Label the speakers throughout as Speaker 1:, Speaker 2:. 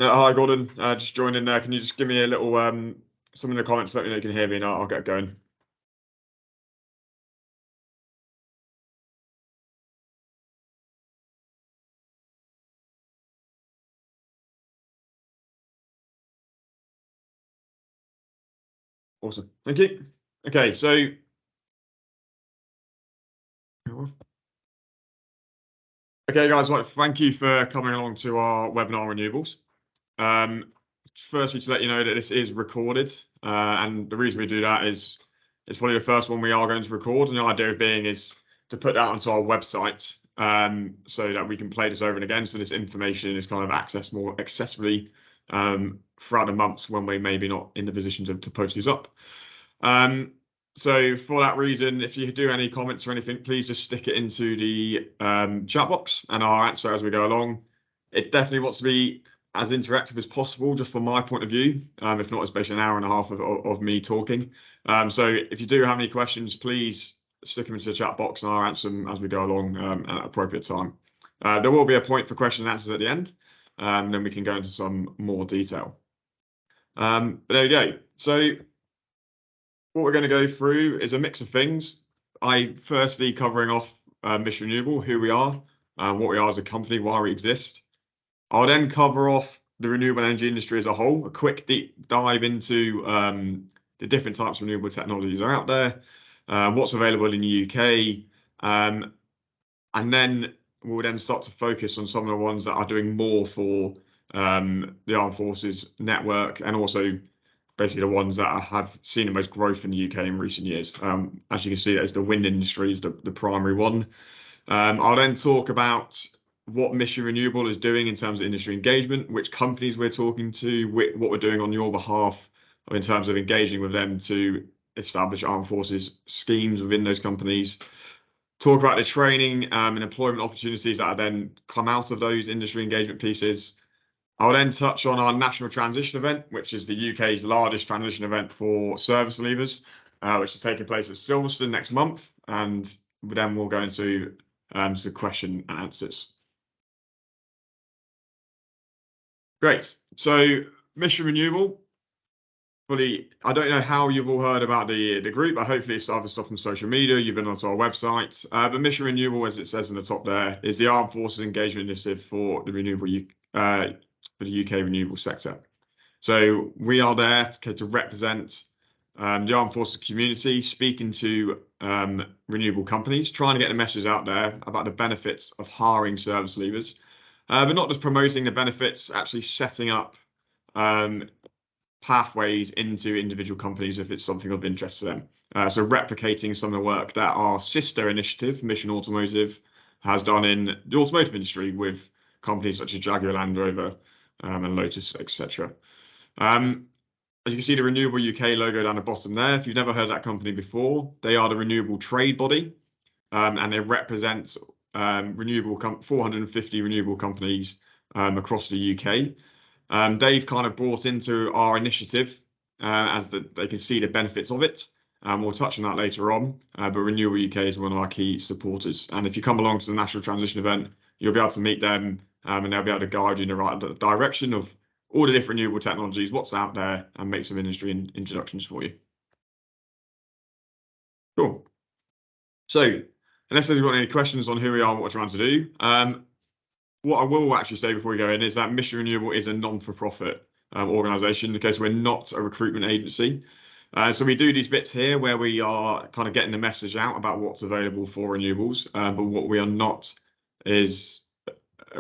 Speaker 1: Hi, Gordon. Just joined in there. Can you just give me a little some in the comments, let me know you can hear me, and I'll get going. Awesome. Thank you. Okay, so guys, thank you for coming along to our webinar renewables. Firstly, to let you know that this is recorded, and the reason we do that is it's probably the first one we are going to record, and the idea of being is to put that onto our website, so that we can play this over and again, so this information is kind of accessed more accessibly throughout the months when we maybe not in the position to post these up. So for that reason, if you do any comments or anything, please just stick it into the chat box and I'll answer as we go along. It definitely wants to be as interactive as possible, just from my point of view. If not, it's basically an hour and a half of me talking. So if you do have any questions, please stick them into the chat box and I'll answer them as we go along at appropriate time. There will be a point for question and answers at the end, and then we can go into some more detail. But there you go. So what we're going to go through is a mix of things. Firstly covering off Mission Renewable, who we are, what we are as a company, why we exist. I'll then cover off the renewable energy industry as a whole, a quick deep dive into the different types of renewable technologies that are out there, what's available in the UK, and then we'll then start to focus on some of the ones that are doing more for the armed forces network, and also basically the ones that have seen the most growth in the UK in recent years. As you can see, as the wind industry is the primary one. I'll then talk about what Mission Renewable is doing in terms of industry engagement, which companies we're talking to, what we're doing on your behalf in terms of engaging with them to establish armed forces schemes within those companies. Talk about the training and employment opportunities that are then come out of those industry engagement pieces. I'll then touch on our national transition event, which is the UK's largest transition event for service leavers, which is taking place at Silverstone next month. And then we'll go into some question and answers. Great. So Mission Renewable, I don't know how you've all heard about the group, but hopefully it's either stuff from social media, you've been onto our website. But Mission Renewable, as it says in the top there, is the Armed Forces Engagement Initiative for the UK renewable sector. So we are there to represent the armed forces community, speaking to renewable companies, trying to get the message out there about the benefits of hiring service leavers, but not just promoting the benefits, actually setting up pathways into individual companies if it's something of interest to them. So replicating some of the work that our sister initiative, Mission Automotive, has done in the automotive industry with companies such as Jaguar Land Rover and Lotus, etc. As you can see, the Renewable UK logo down the bottom there. If you've never heard of that company before, they are the renewable trade body, and they represent 450 renewable companies across the UK. They've kind of brought into our initiative as they can see the benefits of it. We'll touch on that later on, but Renewable UK is one of our key supporters. And if you come along to the National Transition event, you'll be able to meet them, and they'll be able to guide you in the right direction of all the different renewable technologies, what's out there, and make some industry introductions for you. Cool. So, unless you've got any questions on who we are and what we're trying to do, what I will actually say before we go in is that Mission Renewable is a non-for-profit organisation, because we're not a recruitment agency. So we do these bits here where we are kind of getting the message out about what's available for renewables, but what we are not is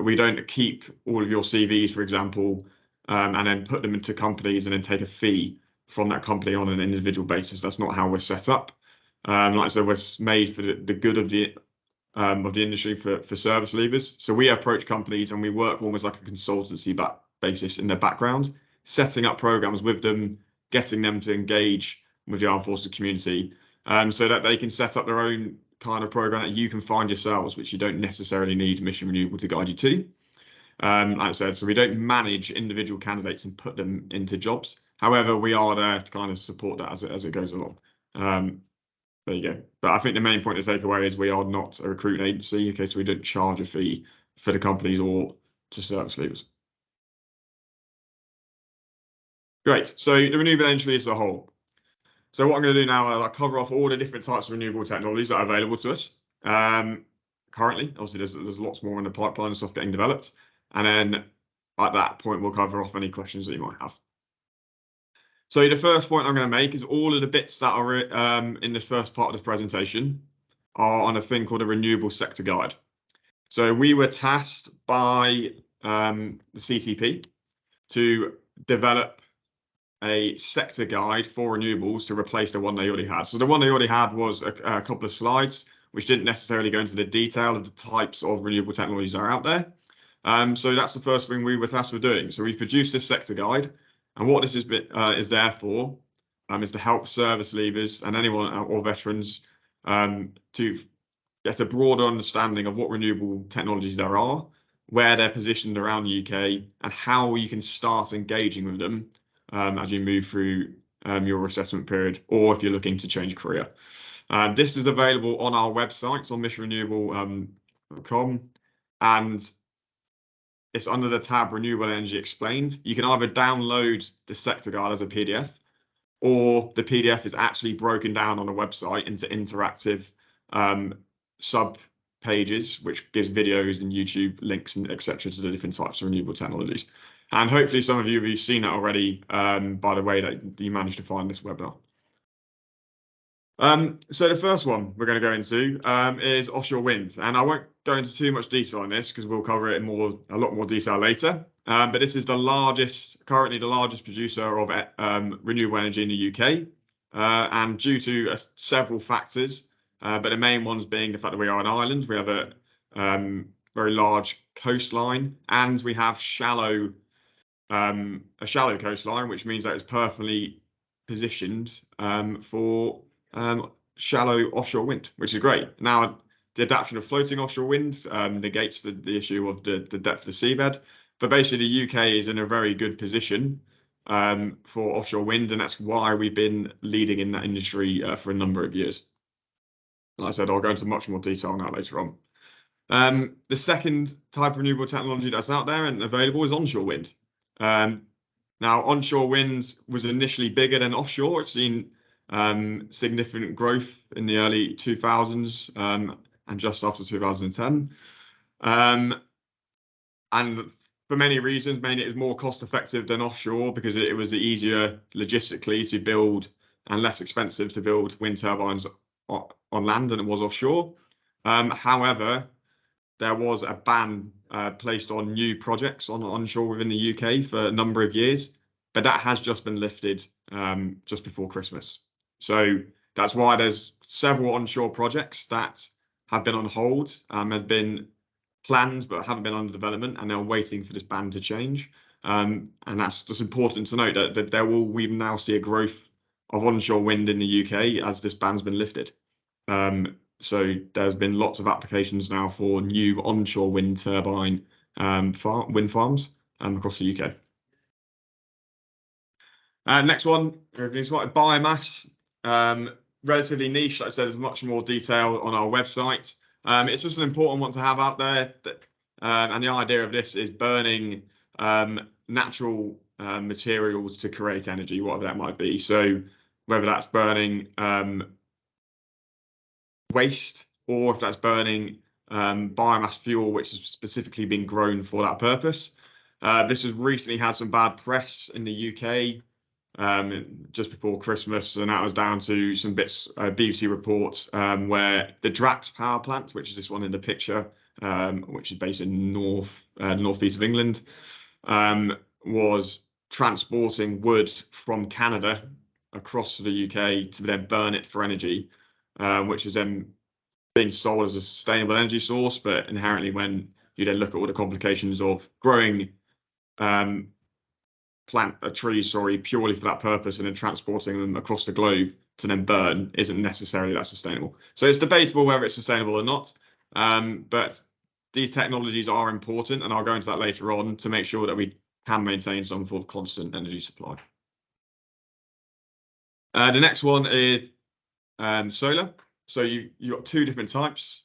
Speaker 1: we don't keep all of your CVs, for example, and then put them into companies and then take a fee from that company on an individual basis. That's not how we're set up. Like I said, we're made for the good of the industry for service leavers. So we approach companies and we work almost like a consultancy basis in their background, setting up programs with them, getting them to engage with the armed forces community, so that they can set up their own kind of program that you can find yourselves, which you don't necessarily need Mission Renewable to guide you to. Like I said, so we don't manage individual candidates and put them into jobs. However, we are there to kind of support that as it goes along. There you go. But I think the main point to take away is we are not a recruitment agency, okay, so we don't charge a fee for the companies or to service leavers. Great. So the renewable energy as a whole. So what I'm going to do now is I'll cover off all the different types of renewable technologies that are available to us currently. Obviously, there's lots more in the pipeline and stuff getting developed. And then at that point, we'll cover off any questions that you might have. So the first point I'm going to make is all of the bits that are in the first part of this presentation are on a thing called a renewable sector guide. So we were tasked by the CTP to develop a sector guide for renewables to replace the one they already had. So the one they already had was a couple of slides, which didn't necessarily go into the detail of the types of renewable technologies that are out there. So that's the first thing we were tasked with doing. So we've produced this sector guide, and what this is there for is to help service leavers and anyone or veterans to get a broader understanding of what renewable technologies there are, where they're positioned around the UK, and how you can start engaging with them as you move through your assessment period, or if you're looking to change career. This is available on our website on missionrenewable.com, and it's under the tab Renewable Energy Explained. You can either download the sector guide as a PDF, or the PDF is actually broken down on a website into interactive sub pages, which gives videos and YouTube links and etc. to the different types of renewable technologies. And hopefully some of you have seen that already by the way that you managed to find this webinar. So the first one we're going to go into is offshore wind, and I won't go into too much detail on this because we'll cover it in a lot more detail later. But this is currently the largest producer of renewable energy in the UK, and due to several factors, but the main ones being the fact that we are an island, we have a very large coastline, and we have a shallow coastline, which means that it's perfectly positioned for shallow offshore wind, which is great. Now, the adaptation of floating offshore winds negates the issue of the depth of the seabed, but basically the UK is in a very good position for offshore wind, and that's why we've been leading in that industry for a number of years. Like I said, I'll go into much more detail on that later on. The second type of renewable technology that's out there and available is onshore wind. Now, onshore wind was initially bigger than offshore. It's seen significant growth in the early 2000s and just after 2010. And for many reasons, mainly it is more cost effective than offshore because it was easier logistically to build and less expensive to build wind turbines on land than it was offshore. However, there was a ban placed on new projects on onshore within the UK for a number of years, but that has just been lifted just before Christmas. So that's why there's several onshore projects that have been on hold, have been planned but haven't been under development, and they're waiting for this ban to change. And that's just important to note that we now see a growth of onshore wind in the UK as this ban's been lifted. So there's been lots of applications now for new onshore wind turbine wind farms across the UK. Next one, biomass. Relatively niche, like I said, there's much more detail on our website. It's just an important one to have out there. And the idea of this is burning natural materials to create energy, whatever that might be. So whether that's burning waste, or if that's burning biomass fuel, which has specifically been grown for that purpose. This has recently had some bad press in the UK just before Christmas, and that was down to some bits, BBC reports, where the Drax power plant, which is this one in the picture, which is based in northeast of England, was transporting wood from Canada across to the UK to then burn it for energy, which is then being sold as a sustainable energy source. But inherently, when you then look at all the complications of growing trees purely for that purpose and then transporting them across the globe to then burn, isn't necessarily that sustainable. So it's debatable whether it's sustainable or not, but these technologies are important, and I'll go into that later on to make sure that we can maintain some form of constant energy supply. The next one is solar. So you've got two different types.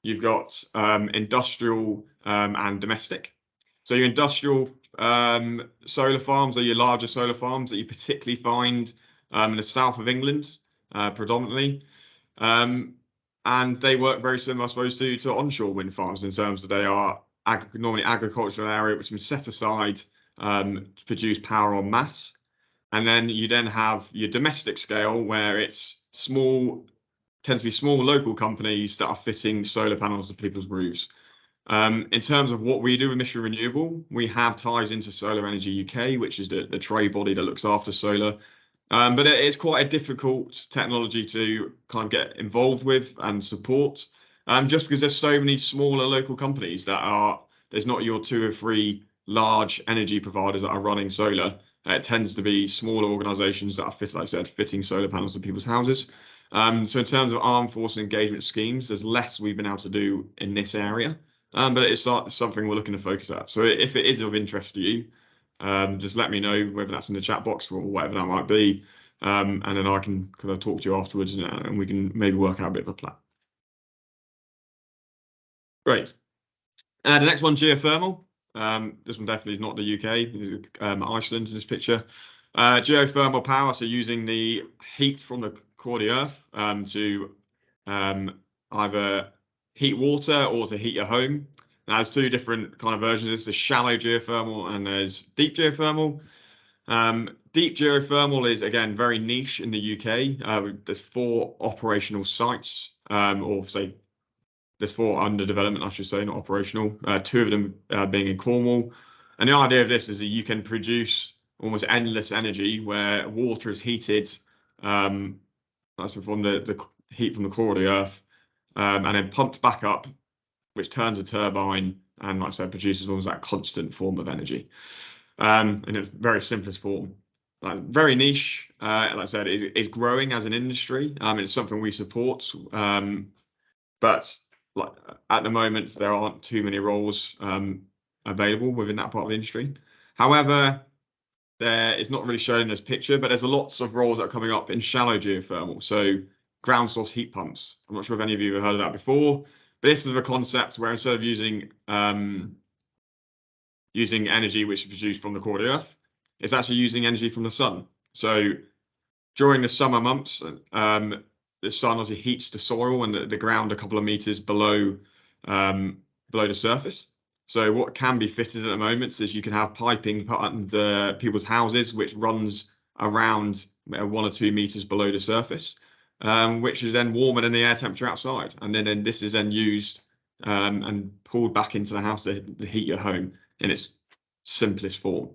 Speaker 1: You've got industrial and domestic. So your industrial solar farms are your larger solar farms that you particularly find in the south of England, predominantly. And they work very similar, I suppose, to onshore wind farms in terms that they are normally agricultural area which is set aside to produce power en masse. And then you then have your domestic scale where it's tends to be small local companies that are fitting solar panels to people's roofs. In terms of what we do with Mission Renewable, we have ties into Solar Energy UK, which is the trade body that looks after solar. But it is quite a difficult technology to kind of get involved with and support, just because there's so many smaller local companies there's not your 2 or 3 large energy providers that are running solar. It tends to be smaller organisations that are like I said, fitting solar panels to people's houses. So in terms of armed forces engagement schemes, there's less we've been able to do in this area. But it's something we're looking to focus at. So if it is of interest to you, just let me know, whether that's in the chat box or whatever that might be. And then I can kind of talk to you afterwards and we can maybe work out a bit of a plan. Great. The next one, geothermal. This one definitely is not the UK, Iceland in this picture. Geothermal power, so using the heat from the core of the earth to either heat water or to heat your home. Now, there's 2 different kind of versions. There's the shallow geothermal and there's deep geothermal. Deep geothermal is, again, very niche in the UK. There's 4 operational sites, or say there's 4 under development, I should say, not operational. 2 of them being in Cornwall. And the idea of this is that you can produce almost endless energy where water is heated from the heat from the core of the earth, and then pumped back up, which turns a turbine and, like I said, produces almost that constant form of energy in a very simplest form. Very niche, like I said, is growing as an industry. It's something we support, but like at the moment there aren't too many roles available within that part of the industry. However, there is not really shown in this picture, but there's lots of roles that are coming up in shallow geothermal. So ground source heat pumps. I'm not sure if any of you have heard of that before, but this is a concept where instead of using energy which is produced from the core of the earth, it's actually using energy from the sun. So during the summer months, the sun obviously heats the soil and the ground a couple of meters below the surface. So what can be fitted at the moment is you can have piping put under people's houses, which runs around 1 or 2 meters below the surface, which is then warmer than the air temperature outside. And then this is then used and pulled back into the house to heat your home in its simplest form.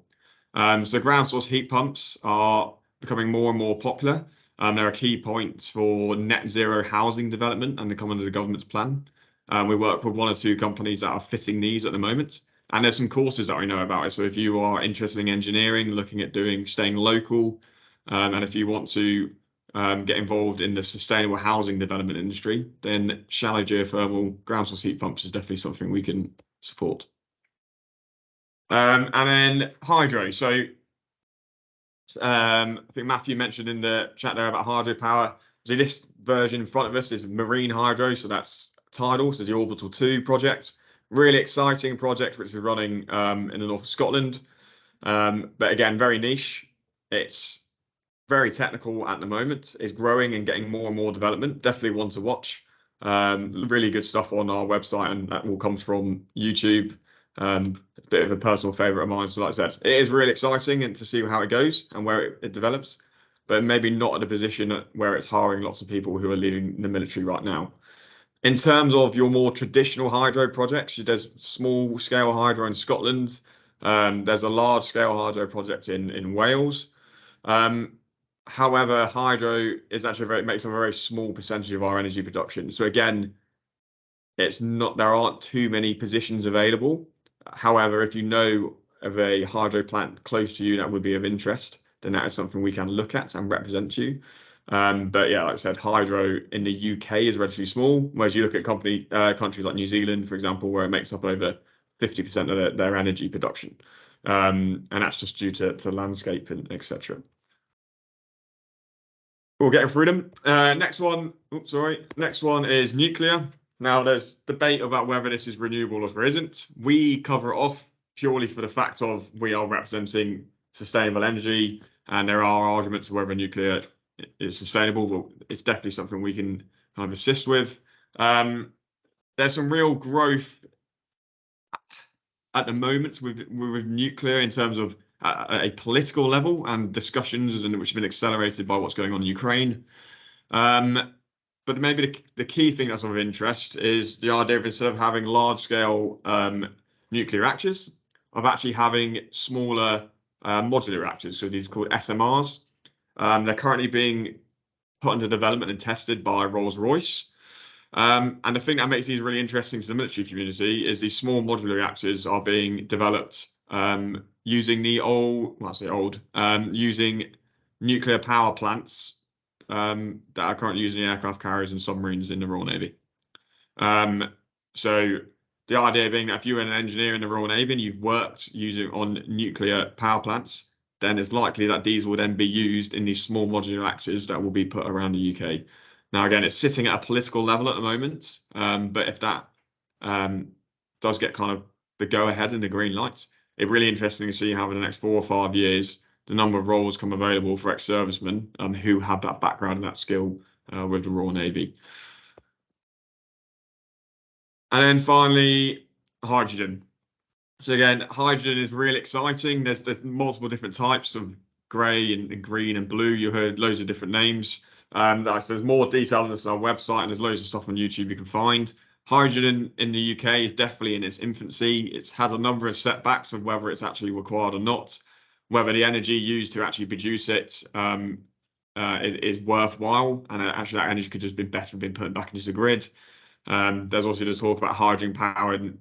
Speaker 1: So ground source heat pumps are becoming more and more popular. They're a key point for net zero housing development and they come under the government's plan. We work with 1 or 2 companies that are fitting these at the moment. And there's some courses that we know about it. So if you are interested in engineering, looking at staying local, and if you want to get involved in the sustainable housing development industry, then shallow geothermal ground source heat pumps is definitely something we can support. And then hydro. So I think Matthew mentioned in the chat there about hydropower. So this version in front of us is marine hydro. So that's tidal. So the Orbital 2 project. Really exciting project, which is running in the north of Scotland. But again, very niche. It's very technical at the moment. It's growing and getting more and more development. Definitely one to watch. Really good stuff on our website, and that all comes from YouTube. A bit of a personal favorite of mine. So like I said, it is really exciting and to see how it goes and where it develops, but maybe not at a position where it's hiring lots of people who are leaving the military right now. In terms of your more traditional hydro projects, there's small scale hydro in Scotland. There's a large scale hydro project in Wales. However, hydro is actually makes a very small percentage of our energy production. So again, there aren't too many positions available. However, if you know of a hydro plant close to you that would be of interest, then that is something we can look at and represent you. But yeah, like I said, hydro in the UK is relatively small, whereas you look at countries like New Zealand, for example, where it makes up over 50% of their energy production. And that's just due to landscape and etc. We're getting through them. Next one is nuclear. Now, there's debate about whether this is renewable or isn't. We cover it off purely for the fact of we are representing sustainable energy, and there are arguments whether nuclear is sustainable, but it's definitely something we can kind of assist with. There's some real growth at the moment with nuclear in terms of a political level and discussions, and which have been accelerated by what's going on in Ukraine. But maybe the key thing that's of interest is the idea of, instead of having large scale nuclear reactors, of actually having smaller modular reactors. So these are called SMRs. They're currently being put under development and tested by Rolls-Royce. And the thing that makes these really interesting to the military community is these small modular reactors are being developed using using nuclear power plants that are currently using aircraft carriers and submarines in the Royal Navy. So the idea being that if you're an engineer in the Royal Navy and you've worked on nuclear power plants, then it's likely that these will then be used in these small modular reactors that will be put around the UK. Now, again, it's sitting at a political level at the moment, but if that does get kind of the go-ahead and the green light, it's really interesting to see how in the next 4 or 5 years, the number of roles come available for ex-servicemen who have that background and that skill with the Royal Navy. And then finally, hydrogen. So again, hydrogen is really exciting. There's multiple different types of grey and green and blue. You heard loads of different names. There's more detail on this on our website, and there's loads of stuff on YouTube you can find. Hydrogen in the UK is definitely in its infancy. It's had a number of setbacks of whether it's actually required or not, whether the energy used to actually produce it is worthwhile, and actually that energy could just been better been put back into the grid. There's also the talk about hydrogen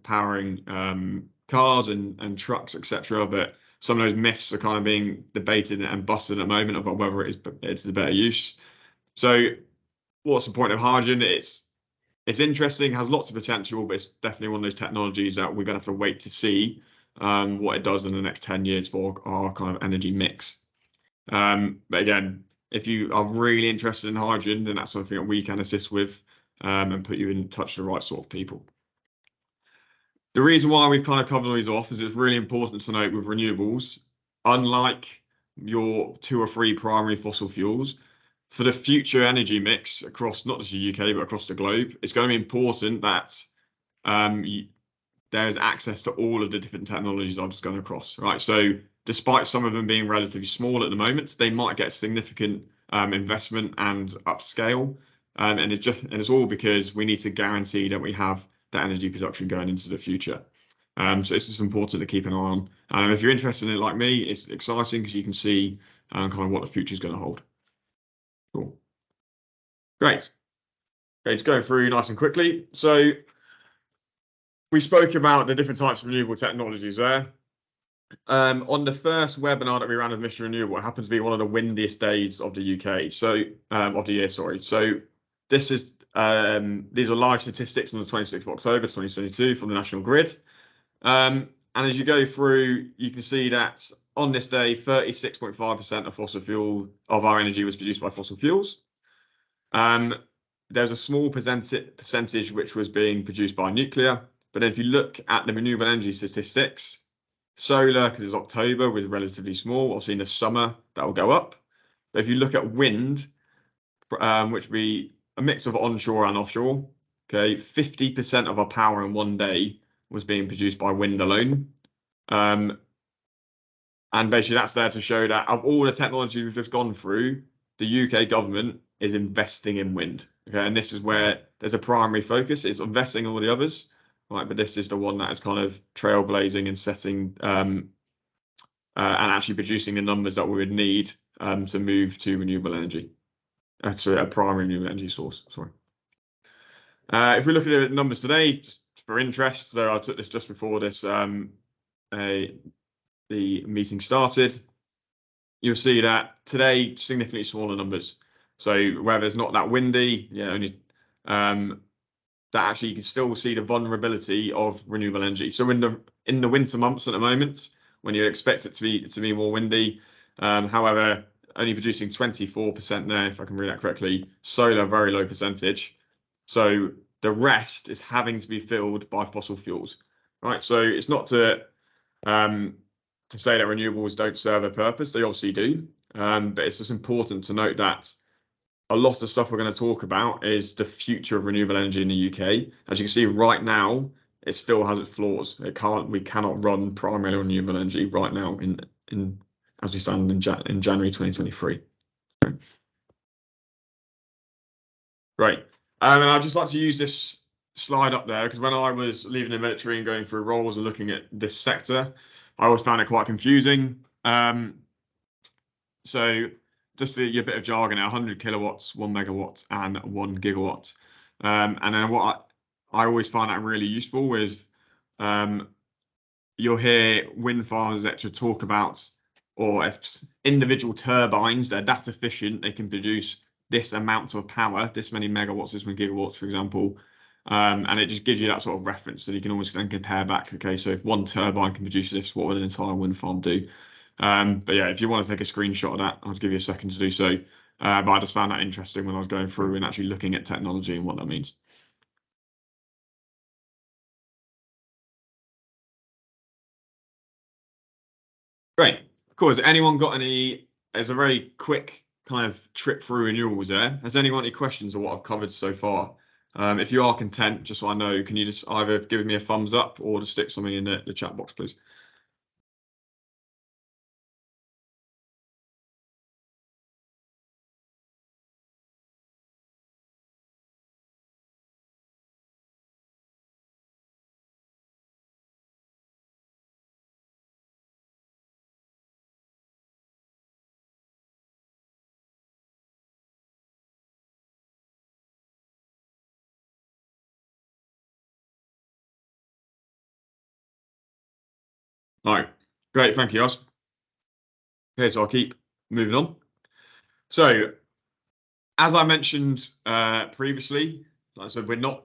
Speaker 1: powering cars and trucks, etc. But some of those myths are kind of being debated and busted at the moment about whether it's a better use. So what's the point of hydrogen? It's interesting, has lots of potential, but it's definitely one of those technologies that we're going to have to wait to see what it does in the next 10 years for our kind of energy mix. But again, if you are really interested in hydrogen, then that's something that we can assist with and put you in touch with the right sort of people. The reason why we've kind of covered all these off is it's really important to note with renewables, unlike your 2 or 3 primary fossil fuels, for the future energy mix across not just the UK, but across the globe, it's going to be important that there is access to all of the different technologies I've just gone across, right? So despite some of them being relatively small at the moment, they might get significant investment and upscale. And it's all because we need to guarantee that we have that energy production going into the future. So it's just important to keep an eye on. And if you're interested in it like me, it's exciting because you can see kind of what the future is going to hold. Cool. Great. Okay, just going through nice and quickly. So we spoke about the different types of renewable technologies there. On the first webinar that we ran of Mission Renewable, it happened to be one of the windiest days of the UK. So of the year, sorry. So this is these are live statistics on the 26th of October 2022 from the National Grid. And as you go through, you can see that on this day, 36.5% of our energy was produced by fossil fuels. There's a small percentage which was being produced by nuclear. But if you look at the renewable energy statistics, solar, because it's October, was relatively small. Obviously, in the summer, that will go up. But if you look at wind, which would be a mix of onshore and offshore, okay, 50% of our power in one day was being produced by wind alone. And basically, that's there to show that of all the technology we've just gone through, the UK government is investing in wind. Okay, and this is where there's a primary focus. It's investing in all the others, right? But this is the one that is kind of trailblazing and setting and actually producing the numbers that we would need to move to renewable energy. That's a primary renewable energy source. Sorry. If we look at the numbers today, just for interest, so I took this just before this the meeting started. You'll see that today significantly smaller numbers. So where there's not that windy, yeah, only that actually you can still see the vulnerability of renewable energy. So in the winter months at the moment, when you expect it to be more windy, however, only producing 24% there, if I can read that correctly. Solar, very low percentage. So the rest is having to be filled by fossil fuels, right? So it's not to to say that renewables don't serve a purpose. They obviously do, but it's just important to note that a lot of stuff we're going to talk about is the future of renewable energy in the UK. As you can see right now, it still has its flaws. We cannot run primarily renewable energy right now in as we stand in January 2023. Great. And I'd just like to use this slide up there because when I was leaving the military and going through roles and looking at this sector, I always found it quite confusing. So just a bit of jargon, 100 kilowatts, 1 megawatt, and 1 gigawatt. And then what I always find that really useful is you'll hear wind farms, etc., talk about, or if individual turbines, they're that efficient, they can produce this amount of power, this many megawatts, this many gigawatts, for example. And it just gives you that sort of reference that you can almost then compare back. Okay, so if one turbine can produce this, what would an entire wind farm do? But yeah, if you want to take a screenshot of that, I'll just give you a second to do so. But I just found that interesting when I was going through and actually looking at technology and what that means. Great. Cool. Has anyone got any? As a very quick kind of trip through renewables there. Has anyone any questions on what I've covered so far? If you are content, just so I know, can you just either give me a thumbs up or just stick something in the chat box, please? All right. Great. Thank you, guys. Okay, so I'll keep moving on. So, as I mentioned previously, like I said, we're not,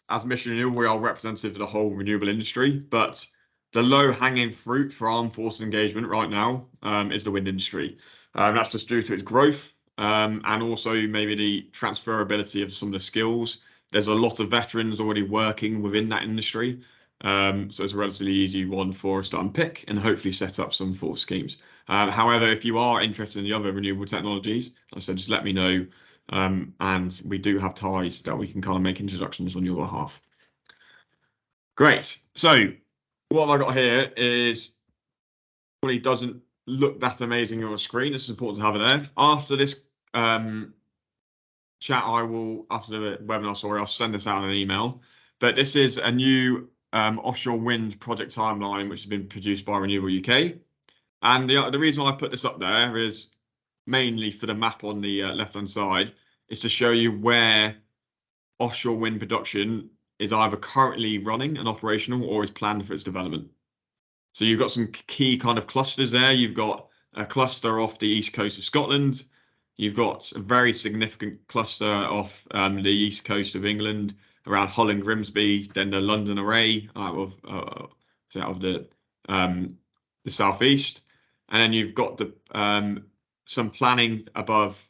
Speaker 1: as Mission Renewable, we are representative of the whole renewable industry, but the low-hanging fruit for armed forces engagement right now is the wind industry. That's just due to its growth and also maybe the transferability of some of the skills. There's a lot of veterans already working within that industry, so it's a relatively easy one for us to unpick and hopefully set up some force schemes. However, if you are interested in the other renewable technologies, like I said, just let me know. And we do have ties that we can kind of make introductions on your behalf. Great. So what I've got here is probably doesn't look that amazing on the screen. This is important to have it there. After this chat, after the webinar, sorry, I'll send this out in an email. But this is a new offshore wind project timeline, which has been produced by Renewable UK. And the reason why I put this up there is mainly for the map on the left-hand side, is to show you where offshore wind production is either currently running and operational or is planned for its development. So you've got some key kind of clusters there. You've got a cluster off the east coast of Scotland. You've got a very significant cluster off the east coast of England around Hull and Grimsby, then the London Array out of the southeast, and then you've got some planning above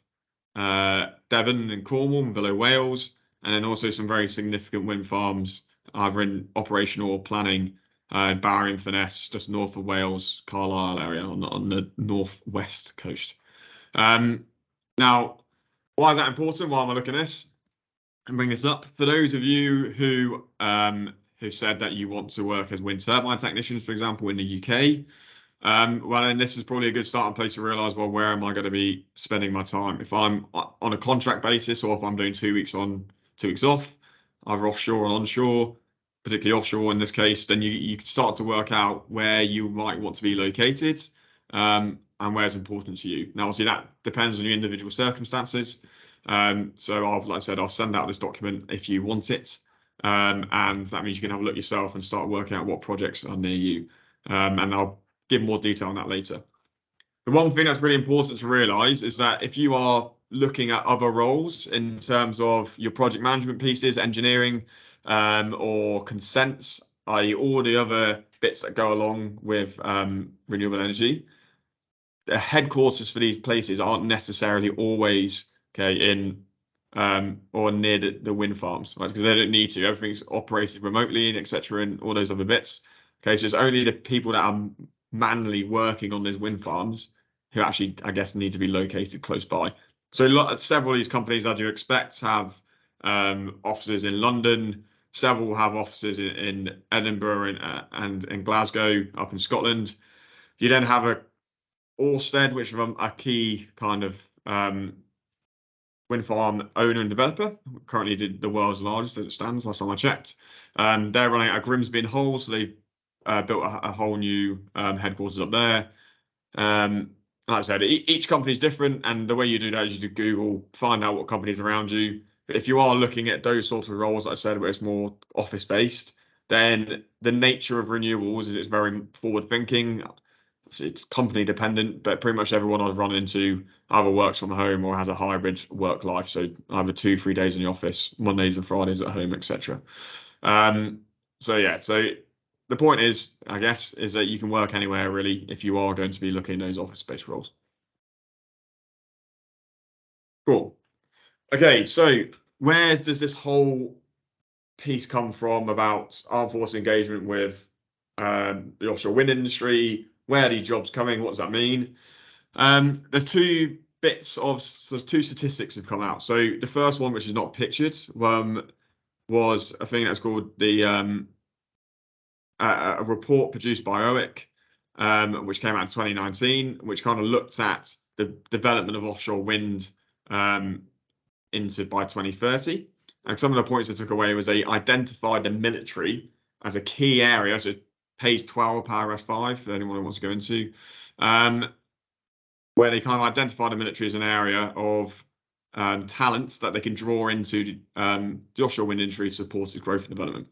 Speaker 1: Devon and Cornwall and below Wales, and then also some very significant wind farms either in operational or planning Barry and Furness, just north of Wales, Carlisle area on the northwest coast. Now, why is that important? Why am I looking at this and bring this up? For those of you who said that you want to work as wind turbine technicians, for example, in the UK, well, then this is probably a good starting place to realise, well, where am I going to be spending my time? If I'm on a contract basis or if I'm doing 2 weeks on, 2 weeks off, either offshore or onshore, particularly offshore in this case, then you can start to work out where you might want to be located and where it's important to you. Now, obviously, that depends on your individual circumstances. So, like I said, I'll send out this document if you want it. And that means you can have a look yourself and start working out what projects are near you. And I'll give more detail on that later. The one thing that's really important to realise is that if you are looking at other roles in terms of your project management pieces, engineering, or consents, i.e. all the other bits that go along with renewable energy, the headquarters for these places aren't necessarily always in or near the wind farms, right? Because they don't need to. Everything's operated remotely and etc. and all those other bits. Okay, so it's only the people that are manually working on these wind farms who actually, I guess, need to be located close by. So several of these companies, as you expect, have offices in London. Several have offices in Edinburgh and in Glasgow, up in Scotland. You then have a Ørsted, which is a key kind of wind farm owner and developer. Currently the world's largest as it stands, last time I checked. They're running at Grimsby and Hull, so they built a whole new headquarters up there. Like I said, each company is different, and the way you do that is you do Google, find out what companies around you. But if you are looking at those sorts of roles, like I said, where it's more office based, then the nature of renewables is it's very forward thinking. It's company dependent, but pretty much everyone I've run into either works from home or has a hybrid work life. So either 2-3 days in the office, Mondays and Fridays at home, etc. So yeah, so the point is, I guess, is that you can work anywhere really if you are going to be looking at those office-based roles. Cool. Okay, so where does this whole piece come from about armed force engagement with the offshore wind industry? Where are these jobs coming? What does that mean? There's two bits of sort of two statistics have come out. So the first one, which is not pictured, was a thing that's called the a report produced by OIC, which came out in 2019, which kind of looked at the development of offshore wind into by 2030. And some of the points they took away was they identified the military as a key area. So page 12, paragraph 5, for anyone who wants to go into, where they kind of identified the military as an area of talents that they can draw into the offshore wind industry to support its growth and development.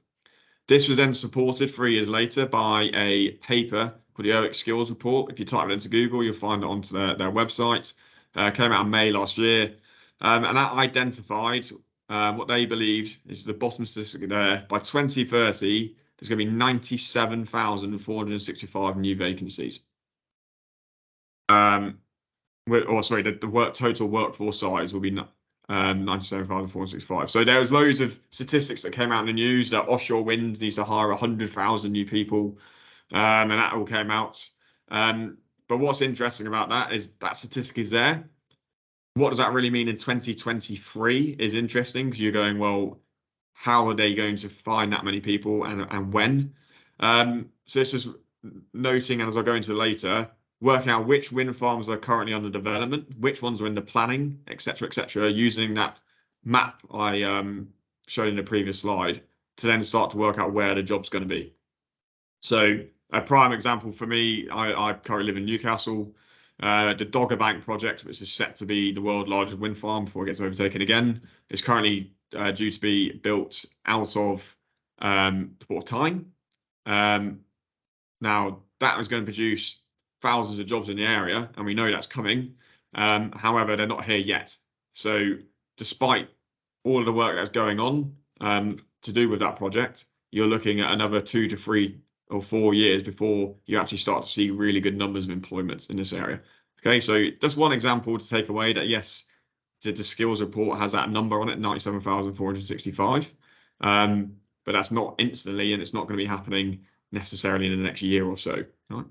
Speaker 1: This was then supported 3 years later by a paper called the OIC Skills Report. If you type it into Google, you'll find it onto their website. Came out in May last year. And that identified what they believed is the bottom statistic there. By 2030, there's going to be 97,465 new vacancies. Sorry, the total workforce size will be 97,465. So there was loads of statistics that came out in the news that offshore wind needs to hire 100,000 new people, and that all came out. But what's interesting about that is that statistic is there. What does that really mean in 2023 is interesting, because you're going, well, how are they going to find that many people and when? So this is noting, and as I'll go into later, working out which wind farms are currently under development, which ones are in the planning, etc., using that map I showed in the previous slide to then start to work out where the job's going to be. So a prime example for me, I currently live in Newcastle. The Dogger Bank project, which is set to be the world's largest wind farm before it gets overtaken again, is currently due to be built out of the Port of Tyne. Now, that is going to produce thousands of jobs in the area, and we know that's coming. However, they're not here yet. So despite all of the work that's going on to do with that project, you're looking at another 2 to 3 or 4 years before you actually start to see really good numbers of employment in this area. Okay, so just one example to take away that, yes, the skills report has that number on it, 97,465. But that's not instantly, and it's not going to be happening necessarily in the next year or so. Right?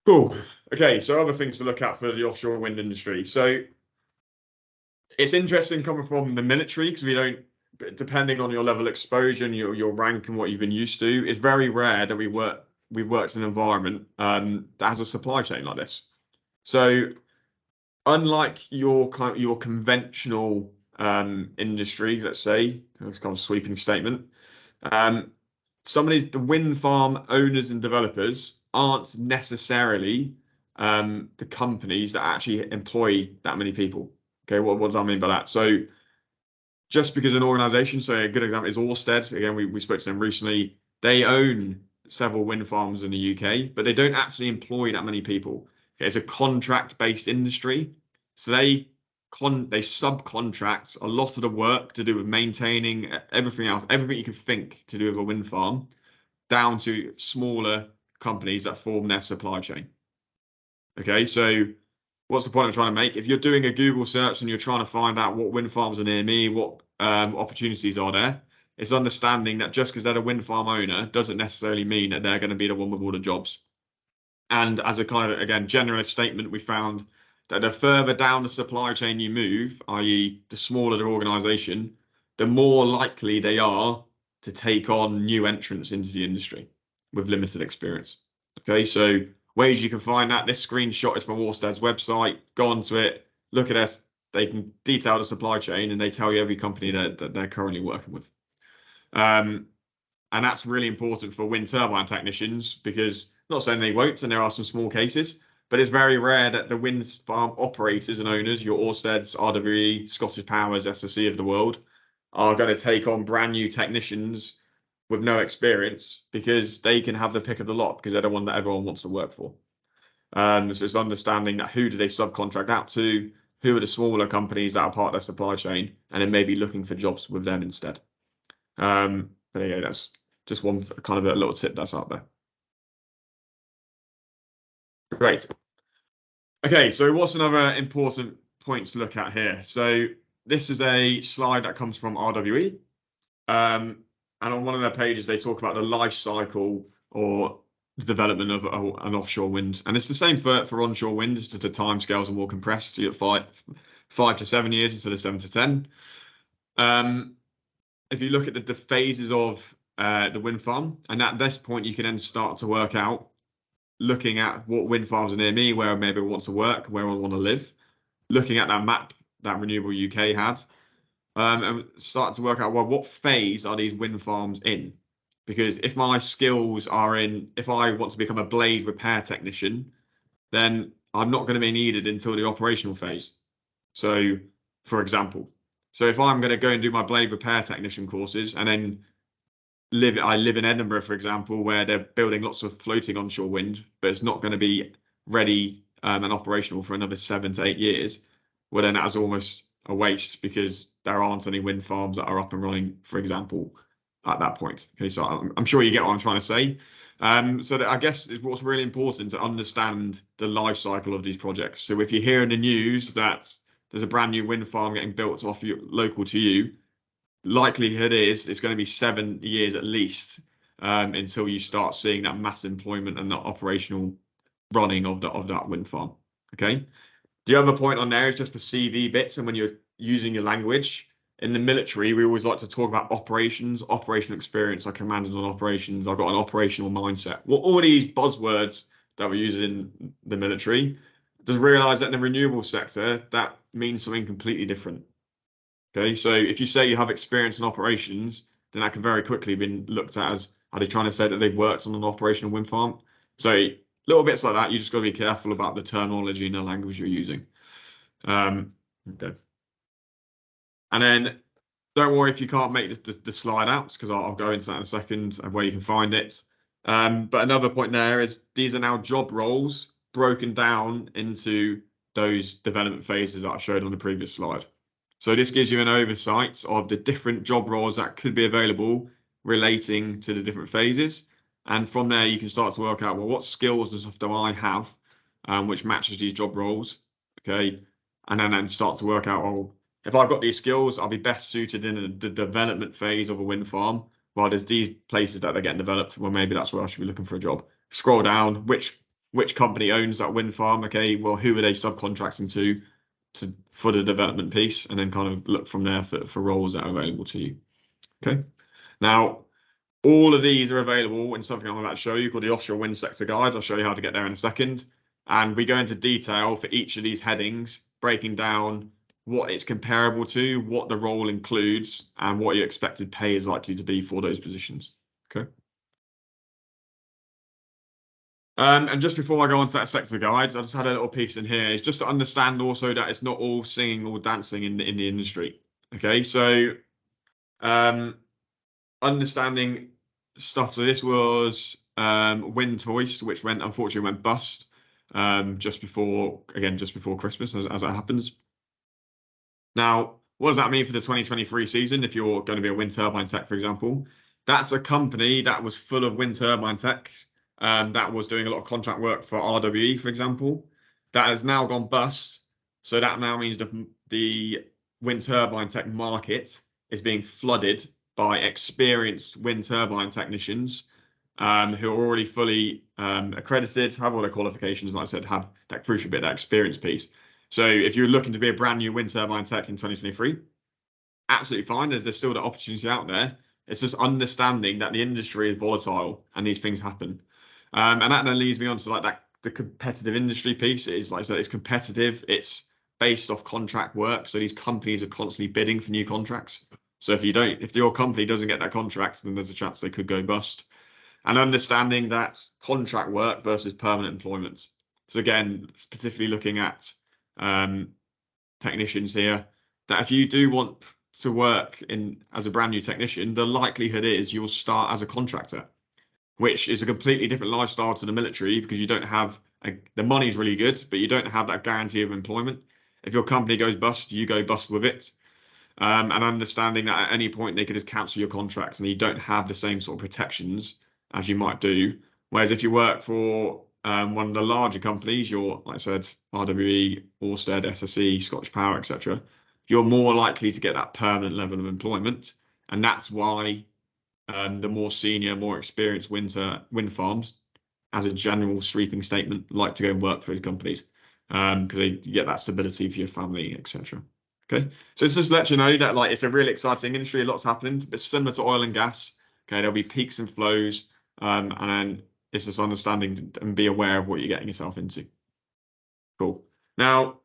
Speaker 1: Cool. Okay, so other things to look at for the offshore wind industry. So it's interesting coming from the military, because we don't, depending on your level of exposure and your rank and what you've been used to, it's very rare that we've worked in an environment that has a supply chain like this. So unlike your conventional industries, let's say, it's kind of a sweeping statement, the wind farm owners and developers aren't necessarily the companies that actually employ that many people. Okay, what does that mean by that? So just because an organization, so a good example is Ørsted, again, we spoke to them recently, they own several wind farms in the UK, but they don't actually employ that many people. Okay, it's a contract-based industry. So they subcontract a lot of the work to do with maintaining everything else, everything you can think to do with a wind farm, down to smaller companies that form their supply chain. Okay, so what's the point I'm trying to make? If you're doing a Google search and you're trying to find out what wind farms are near me, what opportunities are there, it's understanding that just because they're a wind farm owner doesn't necessarily mean that they're going to be the one with all the jobs. And as a kind of, again, generalist statement, we found that the further down the supply chain you move, i.e. the smaller the organization, the more likely they are to take on new entrants into the industry with limited experience. Okay, so ways you can find that. This screenshot is from Orsted's website. Go onto it, look at us. They can detail the supply chain and they tell you every company that they're currently working with. And that's really important for wind turbine technicians because not saying they won't, and there are some small cases, but it's very rare that the wind farm operators and owners, your Orsteds, RWE, Scottish Powers, SSE of the world, are going to take on brand new technicians with no experience because they can have the pick of the lot because they're the one that everyone wants to work for. So it's understanding that who do they subcontract out to, who are the smaller companies that are part of their supply chain, and then maybe looking for jobs with them instead. But yeah, that's just one kind of a little tip that's out there. Great. Okay, so what's another important point to look at here? So this is a slide that comes from RWE. And on one of their pages, they talk about the life cycle or the development of an offshore wind. And it's the same for onshore wind. It's just the timescales are more compressed. You get 5 to 7 years instead of 7 to 10. If you look at the phases of the wind farm, and at this point, you can then start to work out, looking at what wind farms are near me, where maybe I want to work, where I want to live, looking at that map that Renewable UK had, and start to work out, well, what phase are these wind farms in? Because if my skills are if I want to become a blade repair technician, then I'm not going to be needed until the operational phase. So, for example, so if I'm going to go and do my blade repair technician courses and then I live in Edinburgh, for example, where they're building lots of floating onshore wind, but it's not going to be ready and operational for another 7 to 8 years, well, then that's almost a waste because there aren't any wind farms that are up and running, for example, at that point. Okay, so I'm sure you get what I'm trying to say. So that I guess is what's really important to understand the life cycle of these projects. So if you hear in the news that there's a brand new wind farm getting built local to you, likelihood is it's going to be 7 years at least until you start seeing that mass employment and the operational running of that wind farm. Okay. The other point on there is just for CV bits, and when you're using your language in the military, we always like to talk about operations, operational experience. I commanded on operations. I've got an operational mindset. Well, all these buzzwords that we use in the military, just realize that in the renewable sector, that means something completely different. Okay, so if you say you have experience in operations, then that can very quickly be looked at as, are they trying to say that they've worked on an operational wind farm? So little bits like that, you just got to be careful about the terminology and the language you're using. Okay. And then don't worry if you can't make the slide out, because I'll go into that in a second and where you can find it. But another point there is these are now job roles broken down into those development phases that I showed on the previous slide. So this gives you an oversight of the different job roles that could be available relating to the different phases. And from there, you can start to work out, well, what skills and stuff do I have, which matches these job roles, okay? And then start to work out, well, if I've got these skills, I'll be best suited in the development phase of a wind farm, while there's these places that they're getting developed, well, maybe that's where I should be looking for a job. Scroll down, which company owns that wind farm, okay? Well, who are they subcontracting to for the development piece, and then kind of look from there for roles that are available to you. Okay. Now, all of these are available in something I'm about to show you called the Offshore Wind Sector Guide. I'll show you how to get there in a second. And we go into detail for each of these headings, breaking down what it's comparable to, what the role includes, and what your expected pay is likely to be for those positions. Okay. And just before I go on to that sector guide, I just had a little piece in here. It's just to understand also that it's not all singing or dancing in the industry. Okay, so understanding stuff. So this was Wind Hoist, which unfortunately went bust just before Christmas, as it happens. Now, what does that mean for the 2023 season? If you're going to be a wind turbine tech, for example, that's a company that was full of wind turbine tech. That was doing a lot of contract work for RWE, for example, that has now gone bust. So that now means the wind turbine tech market is being flooded by experienced wind turbine technicians who are already fully accredited, have all their qualifications, like I said, have that crucial bit, that experience piece. So if you're looking to be a brand new wind turbine tech in 2023, absolutely fine. There's still the opportunity out there. It's just understanding that the industry is volatile and these things happen. And that then leads me on to like that the competitive industry piece is like I said, it's competitive. It's based off contract work. So these companies are constantly bidding for new contracts. So if your company doesn't get that contract, then there's a chance they could go bust. And understanding that contract work versus permanent employment. So again, specifically looking at technicians here, that if you do want to work in as a brand new technician, the likelihood is you'll start as a contractor, which is a completely different lifestyle to the military because you don't have the money's really good, but you don't have that guarantee of employment. If your company goes bust, you go bust with it. And understanding that at any point they could just cancel your contracts and you don't have the same sort of protections as you might do. Whereas if you work for one of the larger companies, like I said, RWE, Ørsted, SSE, Scottish Power, etc., you're more likely to get that permanent level of employment. And that's why the more senior, more experienced wind farms, as a general sweeping statement, like to go and work for those companies because you get that stability for your family, etc. Okay, so it's just to let you know that like it's a really exciting industry, a lot's happening. It's similar to oil and gas. Okay, there'll be peaks and flows, and then it's just understanding and be aware of what you're getting yourself into. Cool. Now,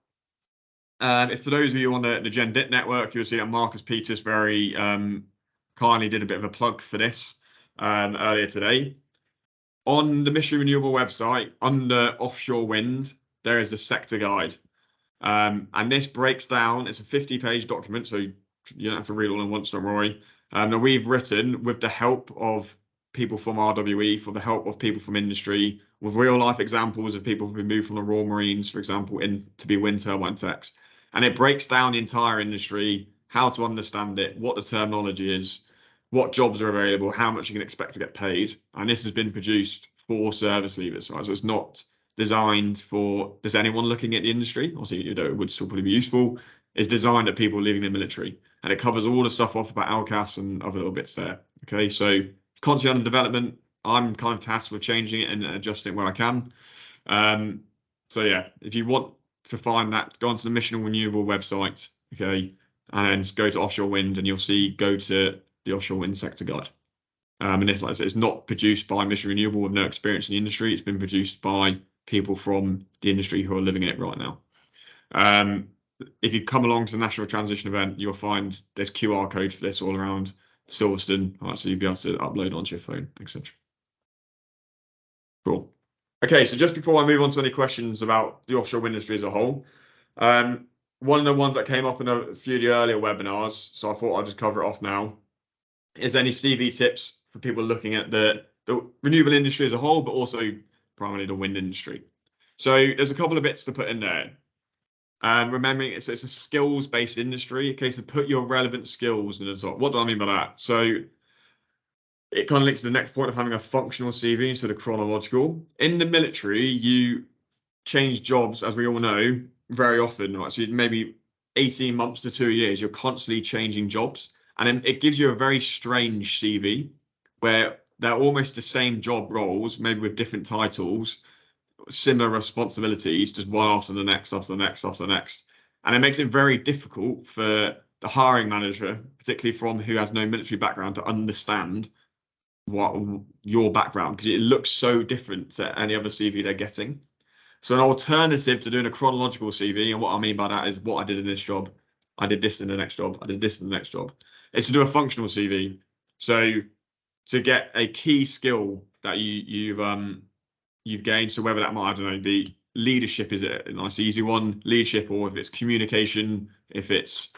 Speaker 1: if for those of you on the Gen DIT network, you'll see that Marcus Peters very kindly did a bit of a plug for this earlier today. On the Mission Renewable website, under offshore wind, there is the sector guide. And this breaks down, it's a 50-page document, so you don't have to read all in once, don't worry. That we've written with the help of people from RWE, for the help of people from industry, with real life examples of people who've been moved from the Royal Marines, for example, in to be wind turbine techs. And it breaks down the entire industry, how to understand it, what the terminology is, what jobs are available, how much you can expect to get paid. And this has been produced for service leavers, right? So it's not designed for just anyone looking at the industry. Obviously, it would still probably be useful. It's designed at people leaving the military, and it covers all the stuff off about ALCAS and other little bits there. Okay, so it's constantly under development. I'm kind of tasked with changing it and adjusting it where I can. So yeah, if you want to find that, go onto the Mission Renewable website, okay, and then just go to offshore wind, and you'll see go to the offshore wind sector guide. And it's like I said, it's not produced by Mission Renewable with no experience in the industry. It's been produced by people from the industry who are living in it right now. If you come along to the National Transition event, you'll find there's QR code for this all around Silverstone, right, so you'll be able to upload onto your phone, etc. Cool. Okay, so just before I move on to any questions about the offshore wind industry as a whole, one of the ones that came up in a few of the earlier webinars, so I thought I'd just cover it off now, is any CV tips for people looking at the renewable industry as a whole, but also primarily the wind industry. So there's a couple of bits to put in there. Remembering it's a skills-based industry. Okay, so put your relevant skills in the top. What do I mean by that? So it kind of links to the next point of having a functional CV instead of chronological. In the military, you change jobs, as we all know, very often, right? So maybe 18 months to 2 years, you're constantly changing jobs. And then it gives you a very strange CV where they're almost the same job roles, maybe with different titles, similar responsibilities, just one after the next, after the next, after the next. And it makes it very difficult for the hiring manager, particularly from who has no military background, to understand what your background, because it looks so different to any other CV they're getting. So an alternative to doing a chronological CV, and what I mean by that is what I did in this job, I did this in the next job, I did this in the next job, is to do a functional CV. So to get a key skill that you've gained, so whether that might, I don't know, be leadership, is it a nice easy one, leadership, or if it's communication, if it's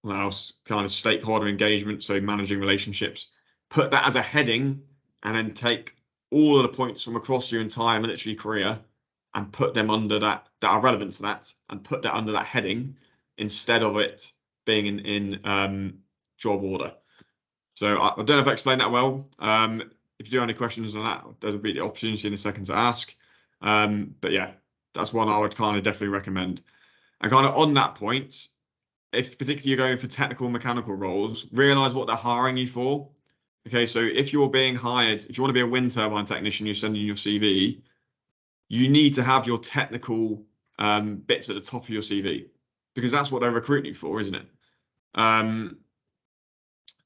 Speaker 1: what else, kind of stakeholder engagement, so managing relationships, put that as a heading and then take all of the points from across your entire military career and put them under that are relevant to that, and put that under that heading instead of it being in job order. So I don't know if I explained that well. If you do have any questions on that, there's a bit of opportunity in a second to ask. But yeah, that's one I would kind of definitely recommend. And kind of on that point, if particularly you're going for technical and mechanical roles, realize what they're hiring you for. Okay, so if you're being hired, if you want to be a wind turbine technician, you're sending your CV, you need to have your technical bits at the top of your CV because that's what they're recruiting you for, isn't it?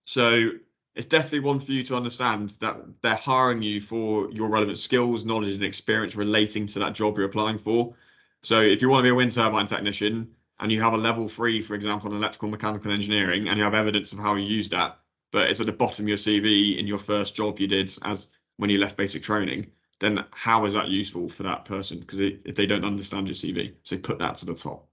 Speaker 1: So it's definitely one for you to understand that they're hiring you for your relevant skills, knowledge, and experience relating to that job you're applying for. So if you want to be a wind turbine technician and you have a level 3, for example, in electrical mechanical engineering, and you have evidence of how you use that, but it's at the bottom of your CV in your first job you did as when you left basic training, then how is that useful for that person? Because if they don't understand your CV, so put that to the top.